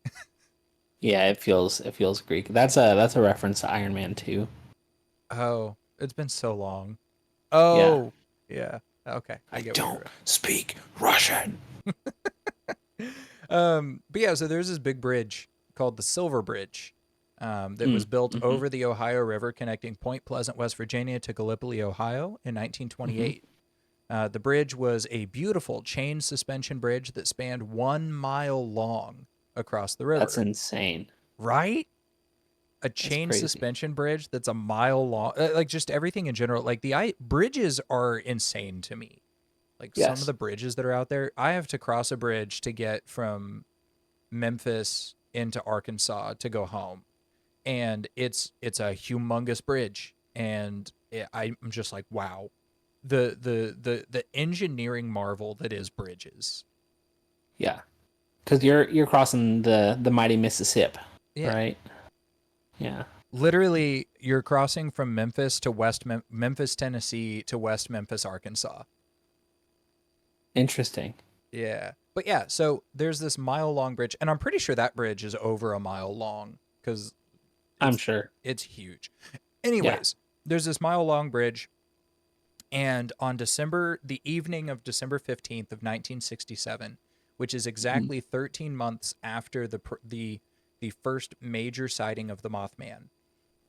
Yeah, it feels Greek. That's a reference to Iron Man 2. Oh, it's been so long. Yeah. Oh, yeah. Okay, I I get what don't you're. speak Russian. But yeah, so there's this big bridge called the Silver Bridge, that was Mm, built mm-hmm, over the Ohio River, connecting Point Pleasant, West Virginia, to Gallipoli, Ohio, in mm-hmm. 1928. The bridge was a beautiful chain suspension bridge that spanned 1 mile long across the That's river. insane. Right? A That's chain crazy. suspension bridge that's a mile long. Like just everything in general. Like bridges are insane to me. Like some of Yes. the bridges that are out there, I have to cross a bridge to get from Memphis into Arkansas to go home, and it's a humongous bridge, and I'm just like, wow, the engineering marvel that is bridges. Yeah, because you're crossing the mighty Mississippi, Yeah, right? Yeah, literally, you're crossing from Memphis to Memphis, Tennessee to West Memphis, Arkansas. interesting. Yeah. But yeah, so there's this mile long bridge, and I'm pretty sure that bridge is over a mile long because I'm it's sure. it's huge. Yeah. Anyways, there's this mile long bridge, and on the evening of December 15th of 1967, which is Mm. exactly 13 months after the first major sighting of the Mothman.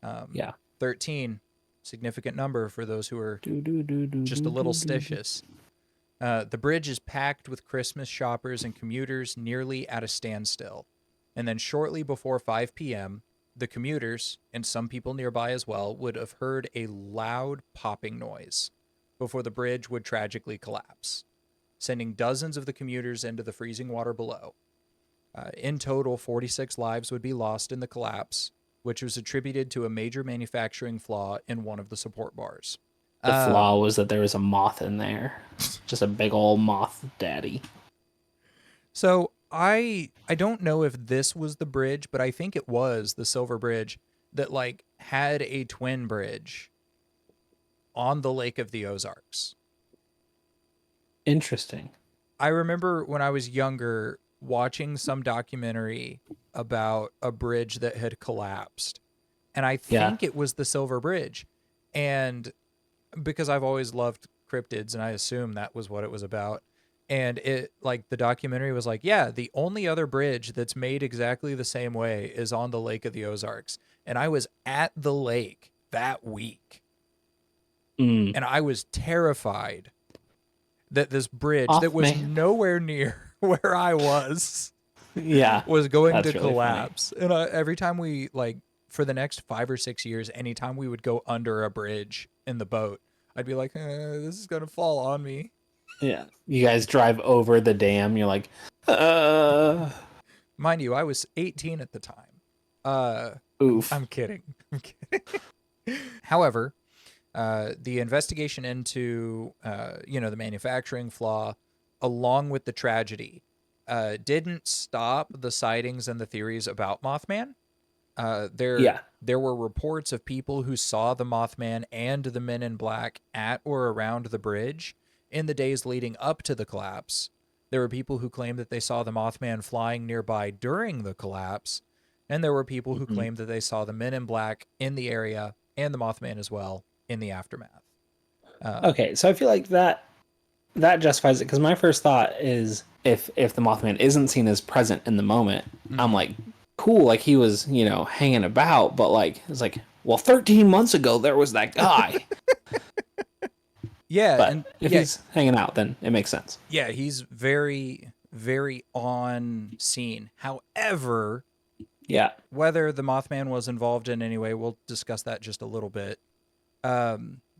Um, Yeah. 13, significant number for those who are Do do do do just a do little do do do. stitious. The bridge is packed with Christmas shoppers and commuters nearly at a standstill. And then shortly before 5 p.m., the commuters, and some people nearby as well, would have heard a loud popping noise before the bridge would tragically collapse, sending dozens of the commuters into the freezing water below. In total, 46 lives would be lost in the collapse, which was attributed to a major manufacturing flaw in one of the support bars. The Um, flaw was that there was a moth in there, just a big old moth daddy. So I don't know if this was the bridge, but I think it was the Silver Bridge that like had a twin bridge on the Lake of the Ozarks. Interesting. I remember when I was younger watching some documentary about a bridge that had collapsed, and I Yeah. think it was the Silver Bridge. And because I've always loved cryptids and I assume that was what it was about. And it like the documentary was like, yeah, the only other bridge that's made exactly the same way is on the Lake of the Ozarks. And I was at the lake that week Mm. and I was terrified that this bridge that Off was man. nowhere near where I Yeah. was going to That's really funny. collapse. And every time we like for the next 5 or 6 years, anytime we would go under a bridge in the boat, I'd be like, this is gonna fall on me. Yeah. You guys drive over the dam. You're like, uh, Mind you, I was 18 at the time. Uh, oof. I'm kidding. I'm kidding. However, the investigation into the manufacturing flaw, along with the tragedy, didn't stop the sightings and the theories about Mothman. There Yeah. there were reports of people who saw the Mothman and the Men in Black at or around the bridge in the days leading up to the collapse. There were people who claimed that they saw the Mothman flying nearby during the collapse, and there were people who Mhm. claimed that they saw the Men in Black in the area and the Mothman as well in the aftermath. Um, Okay. So I feel like that justifies it because my first thought is if the Mothman isn't seen as present in the moment, I'm mhm. like, cool, like he was hanging about, but like it's like, well, 13 months ago there was that guy, Yeah, but and if yeah, he's hanging out, then it makes sense. yeah, he's very, very on scene. However, Yeah. whether the Mothman was involved in any way, we'll discuss that just a little bit.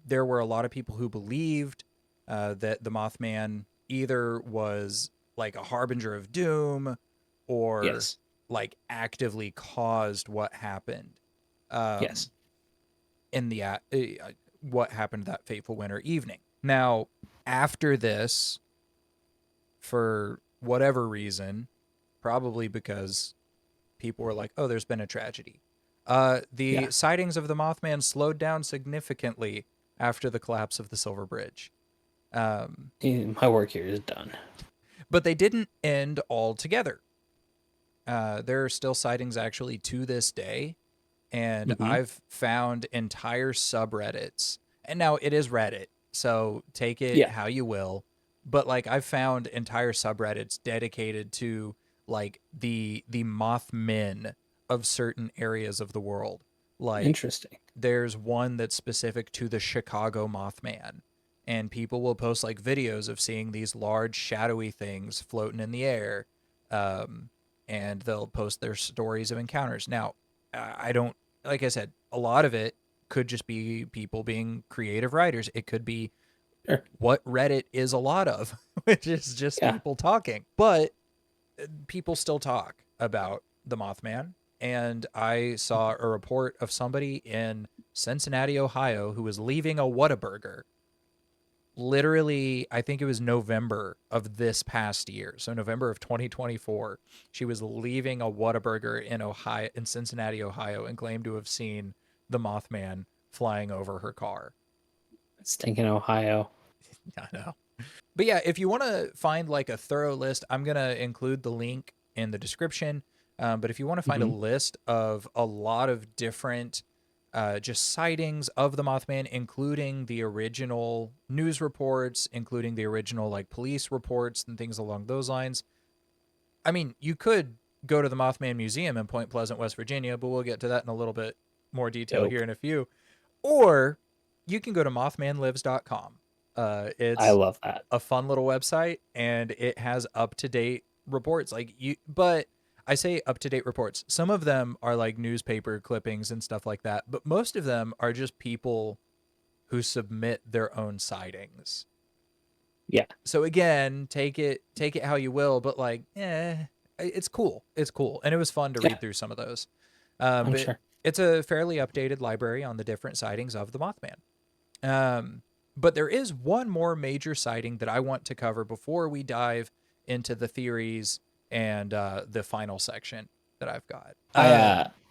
There were a lot of people who believed that the Mothman either was like a harbinger of doom or Yes. like actively caused what happened um, Yes. in the what happened that fateful winter evening. Now, after this, for whatever reason, probably because people were like, "Oh, there's been a tragedy." The Yeah. sightings of the Mothman slowed down significantly after the collapse of the Silver Bridge. Um, My work here is done. but they didn't end altogether. There are still sightings actually to this day, and Hmm. I've found entire subreddits. And now it is Reddit, so take it Yeah. how you will. But like I've found entire subreddits dedicated to like the Mothmen of certain areas of the world. Like Interesting. there's one that's specific to the Chicago Mothman. And people will post like videos of seeing these large shadowy things floating in the air. Um, and they'll post their stories of encounters. Now, I don't, like I said, a lot of it could just be people being creative writers. It could be Sure. what Reddit is a lot of, which is just Yeah. people talking. But people still talk. about the Mothman, and I saw a report of somebody in Cincinnati, Ohio, who was leaving a Whataburger. Literally, I think it was November of this past year, so November of 2024. She was leaving a Whataburger in Ohio, in Cincinnati, Ohio, and claimed to have seen the Mothman flying over her car. Stinking Ohio. I know. But yeah, if you want to find like a thorough list, I'm going to include the link in the description. But if you want to find a list of a lot of different just sightings of the Mothman, including the original news reports, including the original like police reports and things along those lines. I mean, you could go to the Mothman Museum in Point Pleasant, West Virginia, but we'll get to that in a little bit more detail here in a few. Or you can go to mothmanlives.com. I It's love that. a fun little website, and it has up-to-date reports. But I say up-to-date reports. Some of them are like newspaper clippings and stuff like that, but most of them are just people who submit their own sightings. Yeah. So again, take it how you will, but it's cool. It's cool, and it was fun to read through some of those. I'm But sure. it's a fairly updated library on the different sightings of the Mothman. But there is one more major sighting that I want to cover before we dive into the theories and the final section that I've got.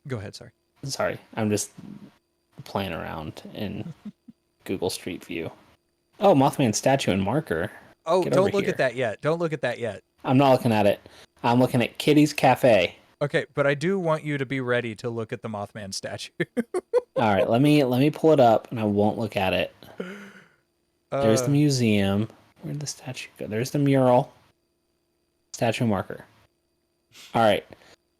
Go ahead, Sorry, I'm just playing around in Google Street View. Oh, Mothman statue and marker. Oh, Get over don't look here. at that yet. Don't look at that yet. I'm not looking at it. I'm looking at Kitty's Cafe. Okay, but I do want you to be ready to look at the Mothman statue. All right, let me pull it up, and I won't look at it. There's the museum. Where'd the statue go? There's the mural. Statue and marker. All right,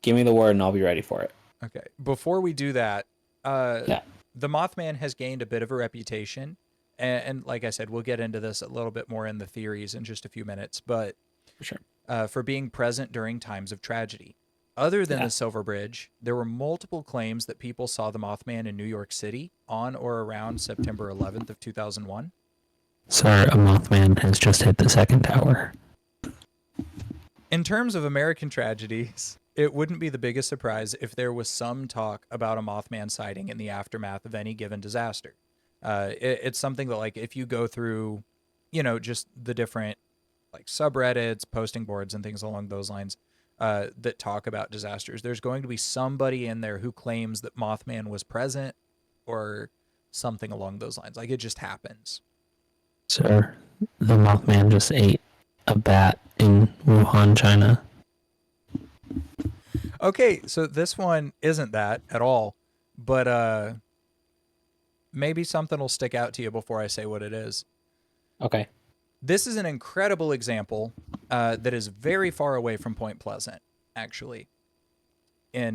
give me the word, and I'll be ready for it. Okay, before we do that, Yeah. the Mothman has gained a bit of a reputation, and like I said, we'll get into this a little bit more in the theories in just a few minutes, but For sure. For being present during times of tragedy. Other than the Silver Bridge, there were multiple claims that people saw the Mothman in New York City on or around September 11th of 2001. Sir, a Mothman has just hit the second tower. In terms of American tragedies, it wouldn't be the biggest surprise if there was some talk about a Mothman sighting in the aftermath of any given disaster. It's something that, like, if you go through, just the different, like, subreddits, posting boards, and things along those lines that talk about disasters, there's going to be somebody in there who claims that Mothman was present or something along those lines. Like, it just happens. Sir, the Mothman just ate a bat in Wuhan, China. Okay, so this one isn't that at all, but maybe something will stick out to you before I say what it is. Okay. This is an incredible example that is very far away from Point Pleasant, actually. Yeah.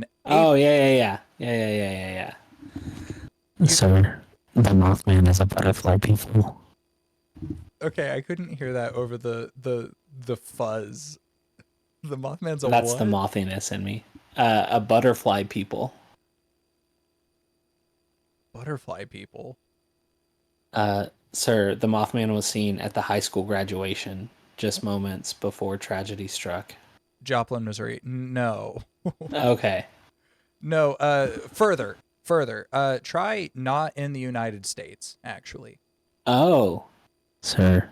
Sir, the Mothman is a butterfly people. Okay, I couldn't hear that over the fuzz. The Mothman's a That's what? the mothiness in me. A butterfly people. Butterfly people. Sir, the Mothman was seen at the high school graduation just moments before tragedy struck. Joplin, Missouri. No. Okay. No, further. Try not in the United States, actually. Oh. Sir,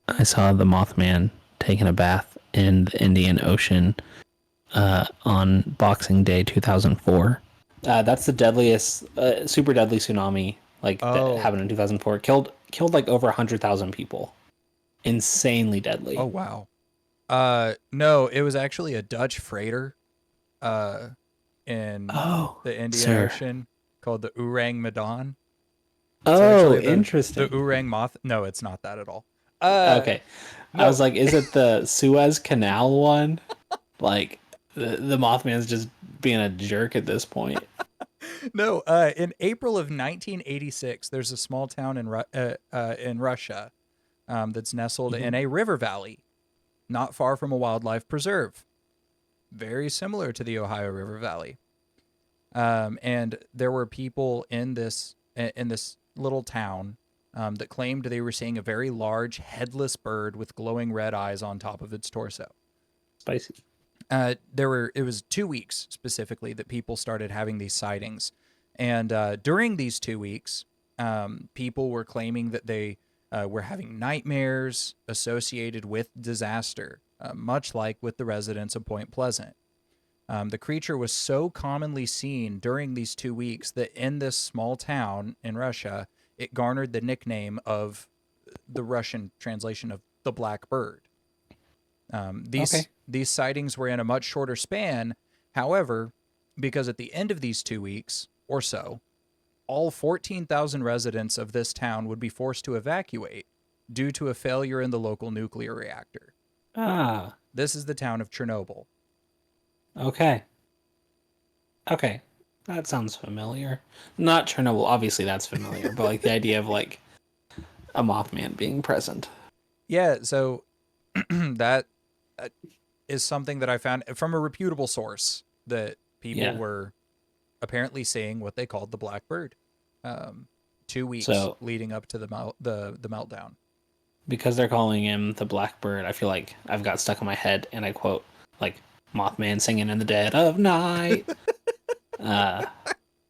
I saw the Mothman taking a bath in the Indian Ocean on Boxing Day 2004. That's the deadliest, super deadly tsunami that happened in 2004. Killed like over 100,000 people. Insanely deadly. Oh, wow. No, it was actually a Dutch freighter in the Indian Ocean called the Ourang Medan. Interesting. The Ourang Moth. No, it's not that at all. Okay. No. I was like, is it the Suez Canal one? Like, the Mothman's just being a jerk at this point. No, in April of 1986, there's a small town in Russia that's nestled in a river valley, not far from a wildlife preserve, very similar to the Ohio River Valley. And there were people in this little town that claimed they were seeing a very large headless bird with glowing red eyes on top of its torso. Spicy. It was 2 weeks specifically that people started having these sightings, and during these 2 weeks, people were claiming that they were having nightmares associated with disaster, much like with the residents of Point Pleasant. The creature was so commonly seen during these 2 weeks that in this small town in Russia, it garnered the nickname of the Russian translation of the Black Bird. Okay. These sightings were in a much shorter span. However, because at the end of these 2 weeks or so, all 14,000 residents of this town would be forced to evacuate due to a failure in the local nuclear reactor. Ah, This is the town of Chernobyl. okay. Okay. That sounds familiar. Not Chernobyl, obviously that's familiar, but like the idea of like a Mothman being present. Yeah, so that is something that I found from a reputable source that people Yeah. were apparently seeing what they called the Black Bird. 2 weeks So leading up to the meltdown. because they're calling him the Blackbird, I feel like I've got stuck in my head, and I quote like Mothman singing in the dead of night. Uh,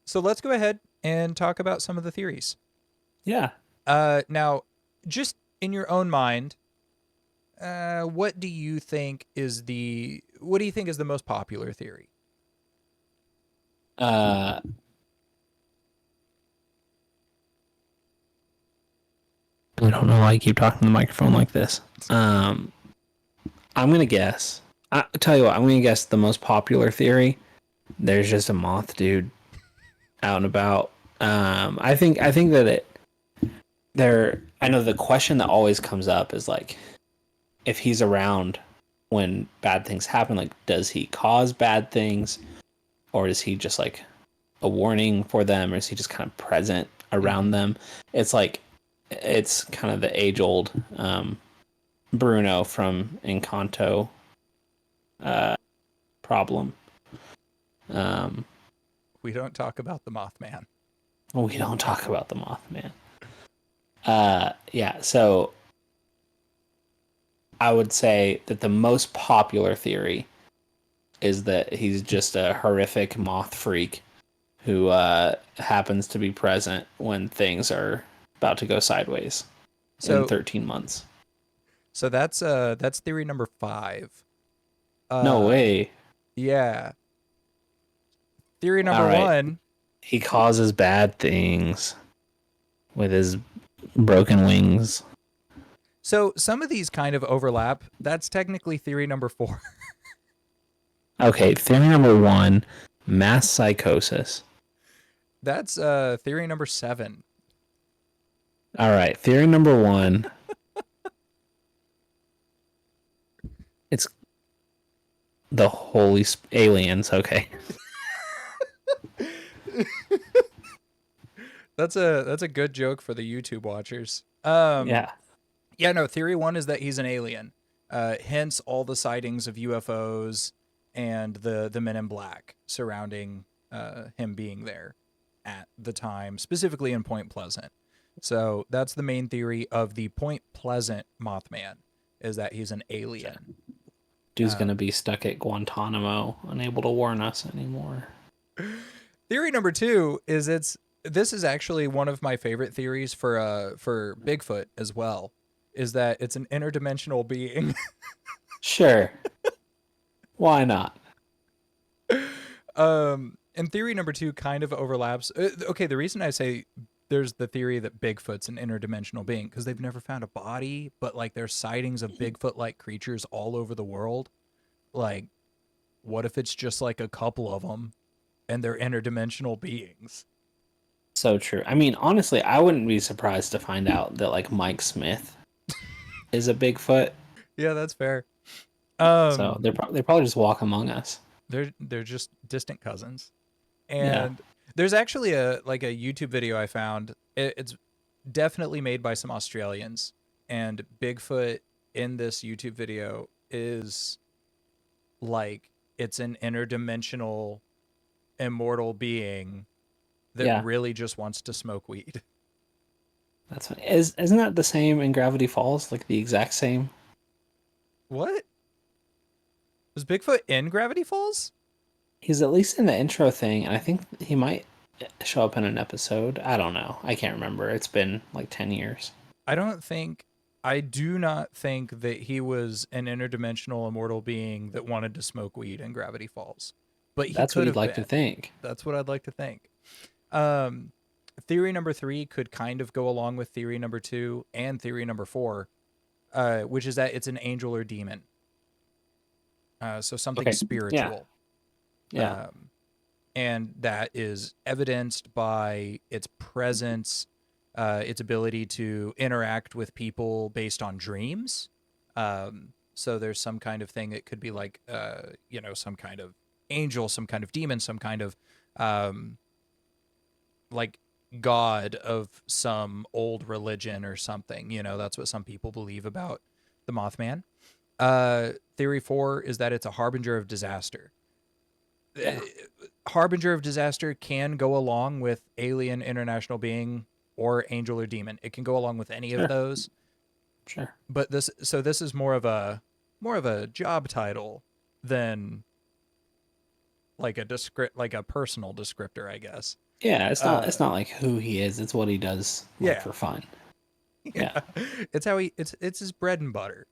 So let's go ahead and talk about some of the theories. yeah. Now, just in your own mind, what do you think is the most popular theory? Uh, I don't know why I keep talking to the microphone like this. I'm gonna guess. I tell you what, I'm gonna guess the most popular theory. There's just a moth dude out and about. I think that there. I know the question that always comes up is like, if he's around when bad things happen, like does he cause bad things, or is he just like a warning for them, or is he just kind of present around Mm-hmm. them? It's like it's kind of the age old Bruno from Encanto problem. Um, We don't talk about the Mothman. we don't talk about the Mothman. Yeah, so I would say that the most popular theory is that he's just a horrific moth freak who happens to be present when things are about to go sideways in So 13 months. that's theory number 5. No Uh, way. yeah. Theory All number right. 1. He causes bad things with his broken wings. So some of these kind of overlap. That's technically theory number 4. Okay, theory number 1, mass psychosis. That's theory number 7. All right, theory number 1, it's the aliens. Okay. That's a good joke for the YouTube watchers. Yeah. Yeah, no, theory 1 is that he's an alien. Hence all the sightings of UFOs and the men in black surrounding him being there at the time, specifically in Point Pleasant. So that's the main theory of the Point Pleasant Mothman, is that he's an alien. Dude's gonna be stuck at Guantanamo, unable to warn us anymore. Theory number 2 is this is actually one of my favorite theories for Bigfoot as well, is that it's an interdimensional being. Sure. Why not? And theory number 2 kind of overlaps. Okay, the reason I say there's the theory that Bigfoot's an interdimensional being because they've never found a body, but like there's sightings of Bigfoot-like creatures all over the world. Like, what if it's just like a couple of them, and they're interdimensional beings? So true. I mean, honestly, I wouldn't be surprised to find out that like Mike Smith is a Bigfoot. Yeah, that's fair. So Um, they probably just walk among us. they're just distant cousins. Yeah. And there's actually a YouTube video I found. It's definitely made by some Australians, and Bigfoot in this YouTube video is like it's an interdimensional immortal being that Yeah. really just wants to smoke weed. That's funny. Isn't that the same in Gravity Falls? Like the exact same? What? Was Bigfoot in Gravity Falls? He's at least in the intro thing, and I think he might show up in an episode. I don't know. I can't remember. It's been like 10 years. I do not think that he was an interdimensional immortal being that wanted to smoke weed in Gravity Falls, but he That's what could you'd have like to been. think. That's what I'd like to think. Um, theory number 3 could kind of go along with theory number 2 and theory number 4, which is that it's an angel or demon. So something Okay. Yeah. spiritual. Yeah. Um, and that is evidenced by its presence, its ability to interact with people based on dreams. So there's some kind of thing that could be like, some kind of angel, some kind of demon, some kind of um, like god of some old religion or something. That's what some people believe about the Mothman. Theory 4 is that it's a harbinger of disaster. Yeah. Harbinger of disaster can go along with alien, international being, or angel or demon. It can go along with any of Sure. those. Sure. But this is more of a job title than like a personal descriptor, I guess. Yeah. It's not. Uh, It's not like who he is. It's what he does, like yeah, for fun. Yeah. yeah. It's his bread and butter.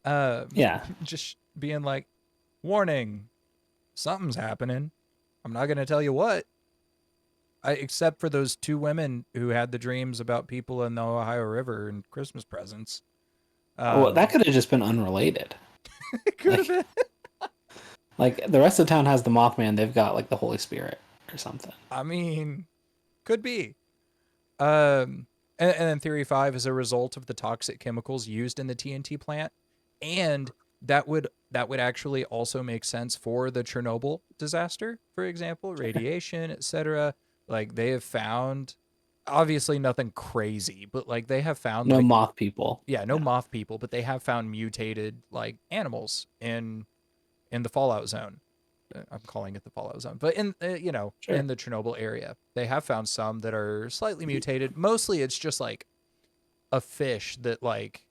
Um, Yeah. just being like, warning, something's happening. I'm not gonna tell you what. Except for those two women who had the dreams about people in the Ohio River and Christmas presents. Well, that Um, could have just been unrelated. it could have Like, been. like the rest of the town has the Mothman. They've got like the Holy Spirit or something. I mean, could be. And then theory 5 is a result of the toxic chemicals used in the TNT plant, and that would actually also make sense for the Chernobyl disaster, for example, Sure. radiation, etc. Like they have found, obviously nothing crazy, but like they have found No like, moth people. yeah, no Yeah. moth people, but they have found mutated like animals in the fallout zone. I'm calling it the fallout zone, but in Sure. the Chernobyl area, they have found some that are slightly mutated. Mostly, it's just like a fish that like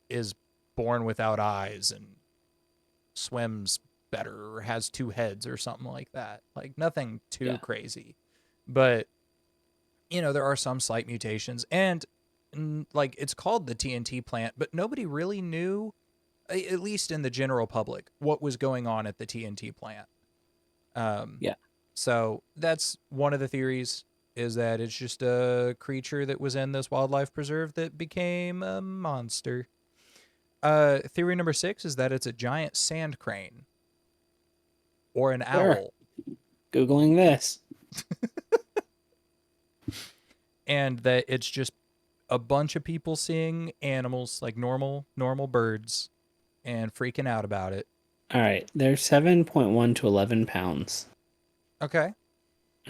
is born without eyes and swims better or has two heads or something like that. Like nothing too Yeah. crazy, but there are some slight mutations, and like it's called the TNT plant, but nobody really knew, at least in the general public, what was going on at the TNT plant. Um, Yeah. so that's one of the theories, is that it's just a creature that was in this wildlife preserve that became a monster. Theory number 6 is that it's a giant sand crane or an Sure. owl, Googling this. and that it's just a bunch of people seeing animals like normal birds and freaking out about it. All right. They're 7.1 to 11 pounds. Okay.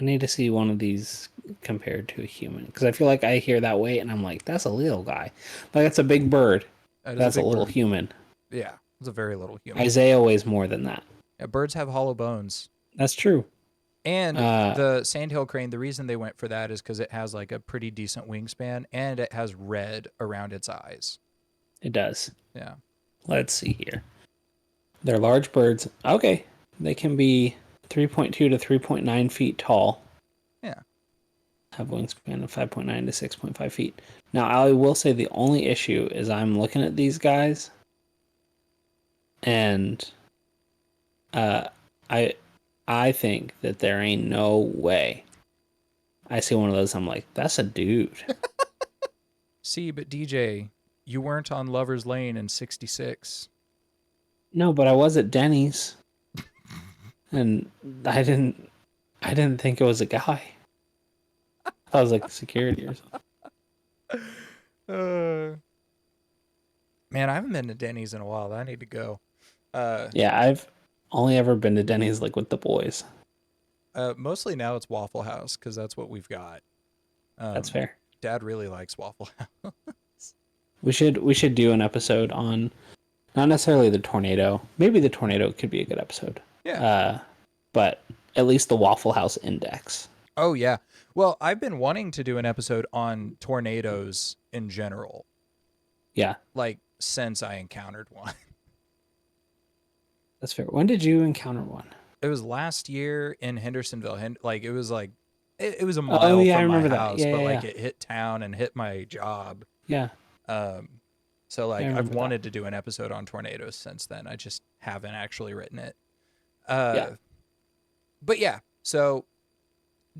I need to see one of these compared to a human because I feel like I hear that weight and I'm like, that's a little guy. Like, that's a big bird. That is a That's a big little bird. human. Yeah, it's a very little human. Isaiah weighs more than that. Yeah, birds have hollow bones. That's true. And Uh, the sandhill crane, the reason they went for that is because it has like a pretty decent wingspan and it has red around its eyes. it does. Yeah. Let's see here. They're large birds. Okay. They can be 3.2 to 3.9 feet tall. Yeah. Have wingspan of 5.9 to 6.5 feet. Now, I will say the only issue is I'm looking at these guys and uh, I think that there ain't no way. I see one of those, I'm like, that's a dude. See, but DJ, you weren't on Lover's Lane in 66. No, but I was at Denny's and I didn't think it was a guy. I was like security or something. Man, I haven't been to Denny's in a while. I need to go. Uh, Yeah, I've only ever been to Denny's like with the boys. Mostly now it's Waffle House because that's what we've got. That's Um, fair. Dad really likes Waffle House. We should do an episode on not necessarily the tornado. Maybe the tornado could be a good episode. Yeah. But at least the Waffle House Index. Oh yeah. Well, I've been wanting to do an episode on tornadoes in general, Yeah. like since I encountered one. That's fair. When did you encounter one? It was last year in Hendersonville. Like it was like it was a Oh mile yeah, I from my remember that. house, Yeah, but yeah, like yeah, it hit town and hit my job. yeah. Um, so Yeah, I like I've remember that. wanted to do an episode on tornadoes since then. I just haven't actually written it. Yeah. But yeah, so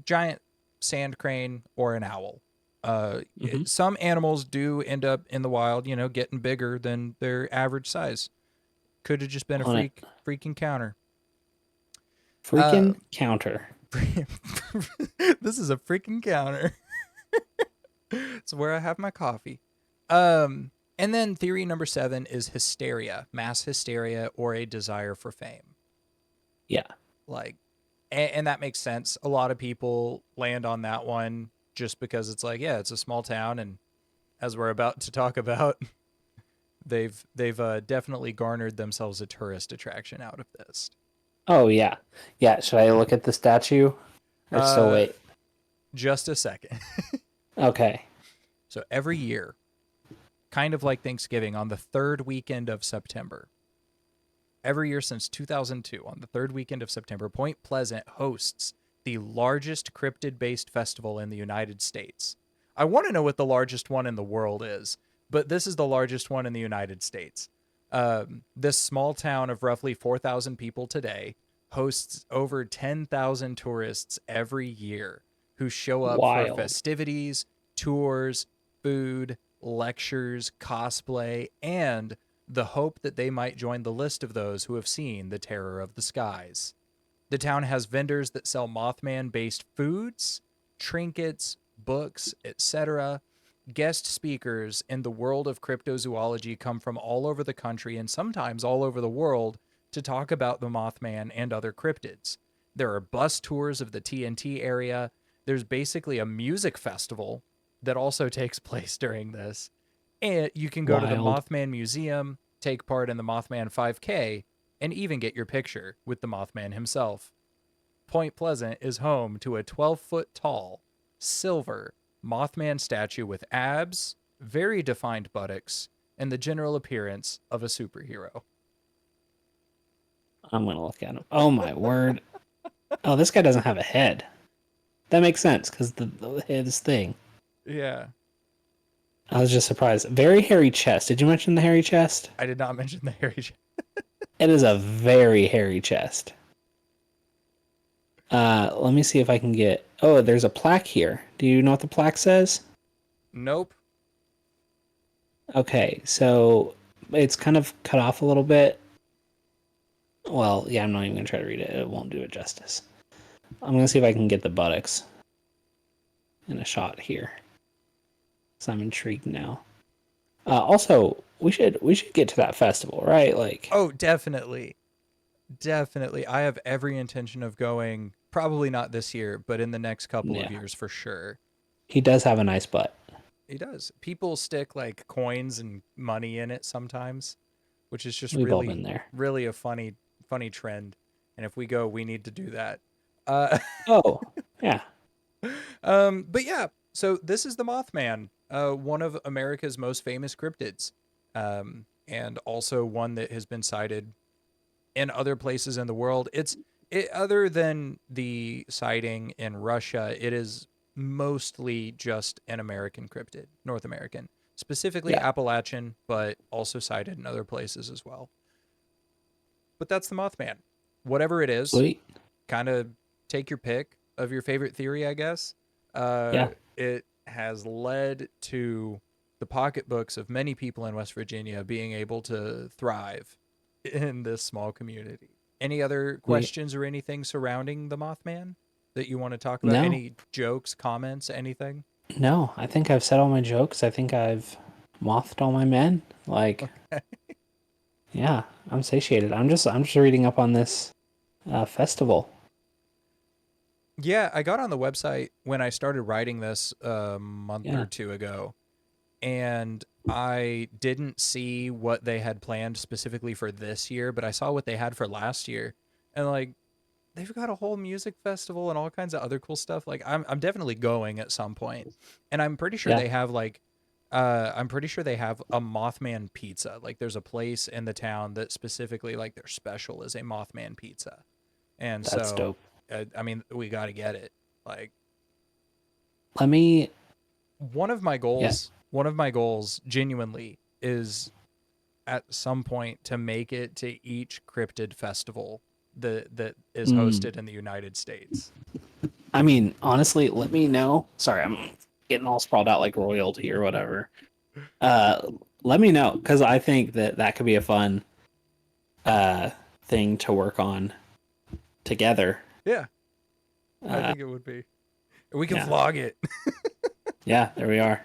giant sand crane or an owl. Mm-hmm. Some animals do end up in the wild, getting bigger than their average size. Could have just been a On it. freak encounter. Uh, Freaking counter. this is a freaking counter. It's where I have my coffee. And then theory number 7 is hysteria, mass hysteria, or a desire for fame. Yeah. Like, and that makes sense. A lot of people land on that one just because it's like, yeah, it's a small town, and as we're about to talk about, they've definitely garnered themselves a tourist attraction out of this. Oh yeah. Yeah. Should I look at the statue or still Uh, wait? just a second. Okay. So every year, kind of like Thanksgiving, on the third weekend of September, every year since 2002, on the third weekend of September, Point Pleasant hosts the largest cryptid based festival in the United States. I want to know what the largest one in the world is, but this is the largest one in the United States. This small town of roughly 4,000 people today hosts over 10,000 tourists every year who show up for Wild. festivities, tours, food, lectures, cosplay, and the hope that they might join the list of those who have seen the terror of the skies. The town has vendors that sell Mothman based foods, trinkets, books, etc. Guest speakers in the world of cryptozoology come from all over the country and sometimes all over the world to talk about the Mothman and other cryptids. There are bus tours of the TNT area. There's basically a music festival that also takes place during this. And you can go to the Wild. Mothman Museum, take part in the Mothman 5K, and even get your picture with the Mothman himself. Point Pleasant is home to a 12-foot tall, silver Mothman statue with abs, very defined buttocks, and the general appearance of a superhero. I'm gonna look at him. Oh my word. Oh, this guy doesn't have a head. That makes sense because the his thing. Yeah, I was just surprised. Very hairy chest. Did you mention the hairy chest? I did not mention the hairy. It is a very hairy chest. Let me see if I can get. Oh, there's a plaque here. Do you know what the plaque says? Nope. Okay, so it's kind of cut off a little bit. Well, yeah, I'm not even gonna try to read it. It won't do it justice. I'm gonna see if I can get the buttocks in a shot here. So I'm intrigued now. Also, we should get to that festival, right? Like, Oh, definitely. Definitely. I have every intention of going, probably not this year, but in the next couple of yeah, years for sure. he does have a nice butt. He does. People stick like coins and money in it sometimes, which is just We've all really, been there. really a funny trend. And if we go, we need to do that. Uh, Oh, yeah, but yeah, so this is the Mothman, one of America's most famous cryptids, and also one that has been cited in other places in the world. Other than the sighting in Russia, it is mostly just an American cryptid, North American, specifically yeah. Appalachian, but also cited in other places as well. But that's the Mothman. Whatever it is, Sweet. kind of take your pick of your favorite theory, I guess. Yeah. It has led to the pocketbooks of many people in West Virginia being able to thrive in this small community. Any other Sweet. questions or anything surrounding the Mothman that you want to talk about? No, Any jokes, comments, anything? no. I think I've said all my jokes. I think I've mothed all my men. Like, yeah, I'm satiated. I'm just reading up on this festival. Yeah, I got on the website when I started writing this a month or Yeah. two ago, and I didn't see what they had planned specifically for this year, but I saw what they had for last year. And like they've got a whole music festival and all kinds of other cool stuff. Like I'm definitely going at some point. And I'm pretty sure Yeah. they have like I'm pretty sure they have a Mothman pizza. Like there's a place in the town that specifically like their special is a Mothman pizza. And That's so, dope. I mean, we got to get it. Like Let me, yeah. one of my goals genuinely is at some point to make it to each cryptid festival that is Mm. hosted in the United States. I mean, honestly, let me know. Sorry, I'm getting all sprawled out like royalty or whatever. Uh, Let me know because I think that that could be a fun uh thing to work on together. Yeah, I Uh, think it would be. We can yeah, vlog it. yeah, there we are.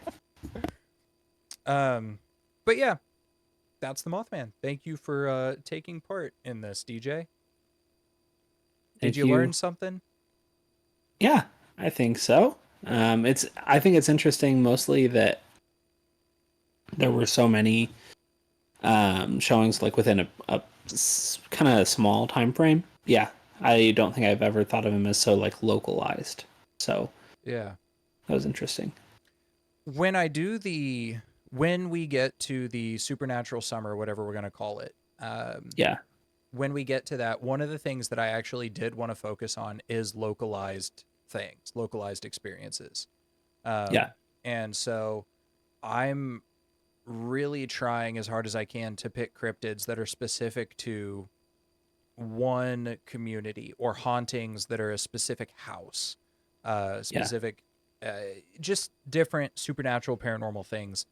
um, but yeah, that's the Mothman. Thank you for taking part in this, DJ. Did Thank you learn you. something? Yeah, I think so. I think it's interesting mostly that there were so many showings like within a kind of small time frame. Yeah, I don't think I've ever thought of him as so like localized. So Yeah. that was interesting. When I do the when we get to the supernatural summer, whatever we're gonna call it, Yeah, when we get to that, one of the things that I actually did want to focus on is localized things, localized experiences. yeah, And so I'm really trying as hard as I can to pick cryptids that are specific to one community or hauntings that are a specific house, yeah, specific, just different supernatural paranormal things.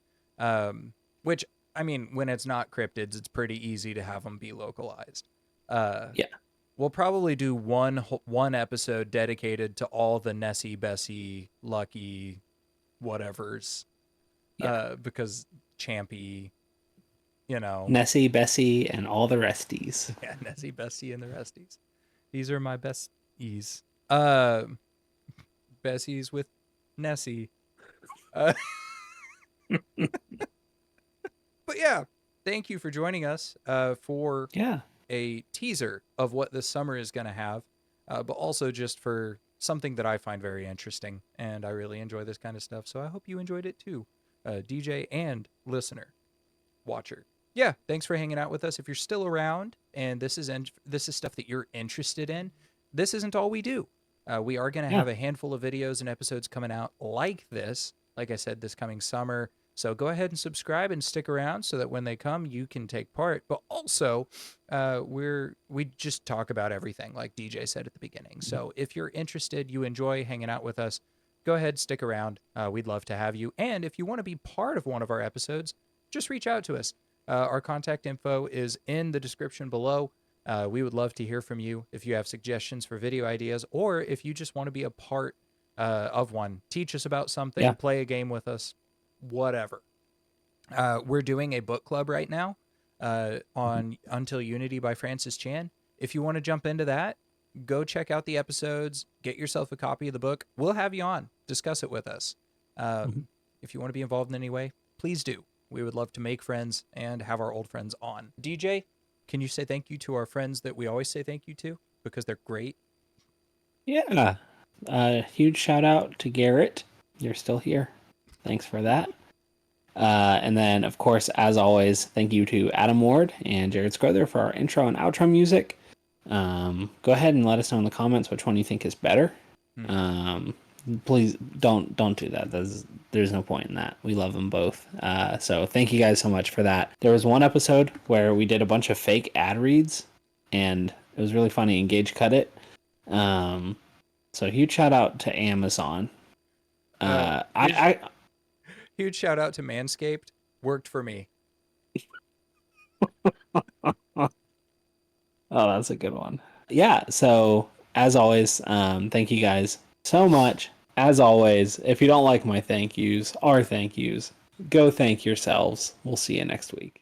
Which, I mean, when it's not cryptids, it's pretty easy to have them be localized. Uh, yeah, we'll probably do one episode dedicated to all the Nessie, Bessie, Lucky, whatevers, yeah. because Champy, you know, Nessie, Bessie, and all the resties. yeah, Nessie, Bessie, and the resties. These are my besties. Uh, Bessie's with Nessie. Uh, but yeah, thank you for joining us for Yeah, a teaser of what this summer is going to have, but also just for something that I find very interesting. And I really enjoy this kind of stuff. So I hope you enjoyed it too, DJ and listener, watcher. Yeah, thanks for hanging out with us. If you're still around and this is stuff that you're interested in, this isn't all we do. We are going to yeah. have a handful of videos and episodes coming out like this. Like I said, this coming summer. So go ahead and subscribe and stick around so that when they come, you can take part. But also, we just talk about everything, like DJ said at the beginning. So if you're interested, you enjoy hanging out with us, go ahead, stick around. We'd love to have you. And if you want to be part of one of our episodes, just reach out to us. Our contact info is in the description below. We would love to hear from you if you have suggestions for video ideas or if you just want to be a part of one. Teach us about something, Yeah. play a game with us, whatever. We're doing a book club right now on Until Unity by Francis Chan. If you want to jump into that, go check out the episodes, get yourself a copy of the book. We'll have you on, discuss it with us. Mhm. If you want to be involved in any way, please do. We would love to make friends and have our old friends on. DJ, can you say thank you to our friends that we always say thank you to because they're great? Yeah. Huge shout out to Garrett. You're still here. Thanks for that. And then, of course, as always, thank you to Adam Ward and Jared Scrother for our intro and outro music. Go ahead and let us know in the comments which one you think is better. Hmm. Please don't do that. There's no point in that. We love them both. So thank you guys so much for that. There was one episode where we did a bunch of fake ad reads, and it was really funny. And Gage cut it. So huge shout out to Amazon. Huge, I huge shout out to Manscaped. Worked for me. Oh, that's a good one. Yeah, so as always, thank you guys so much. As always, if you don't like my thank yous, our thank yous, go thank yourselves. We'll see you next week.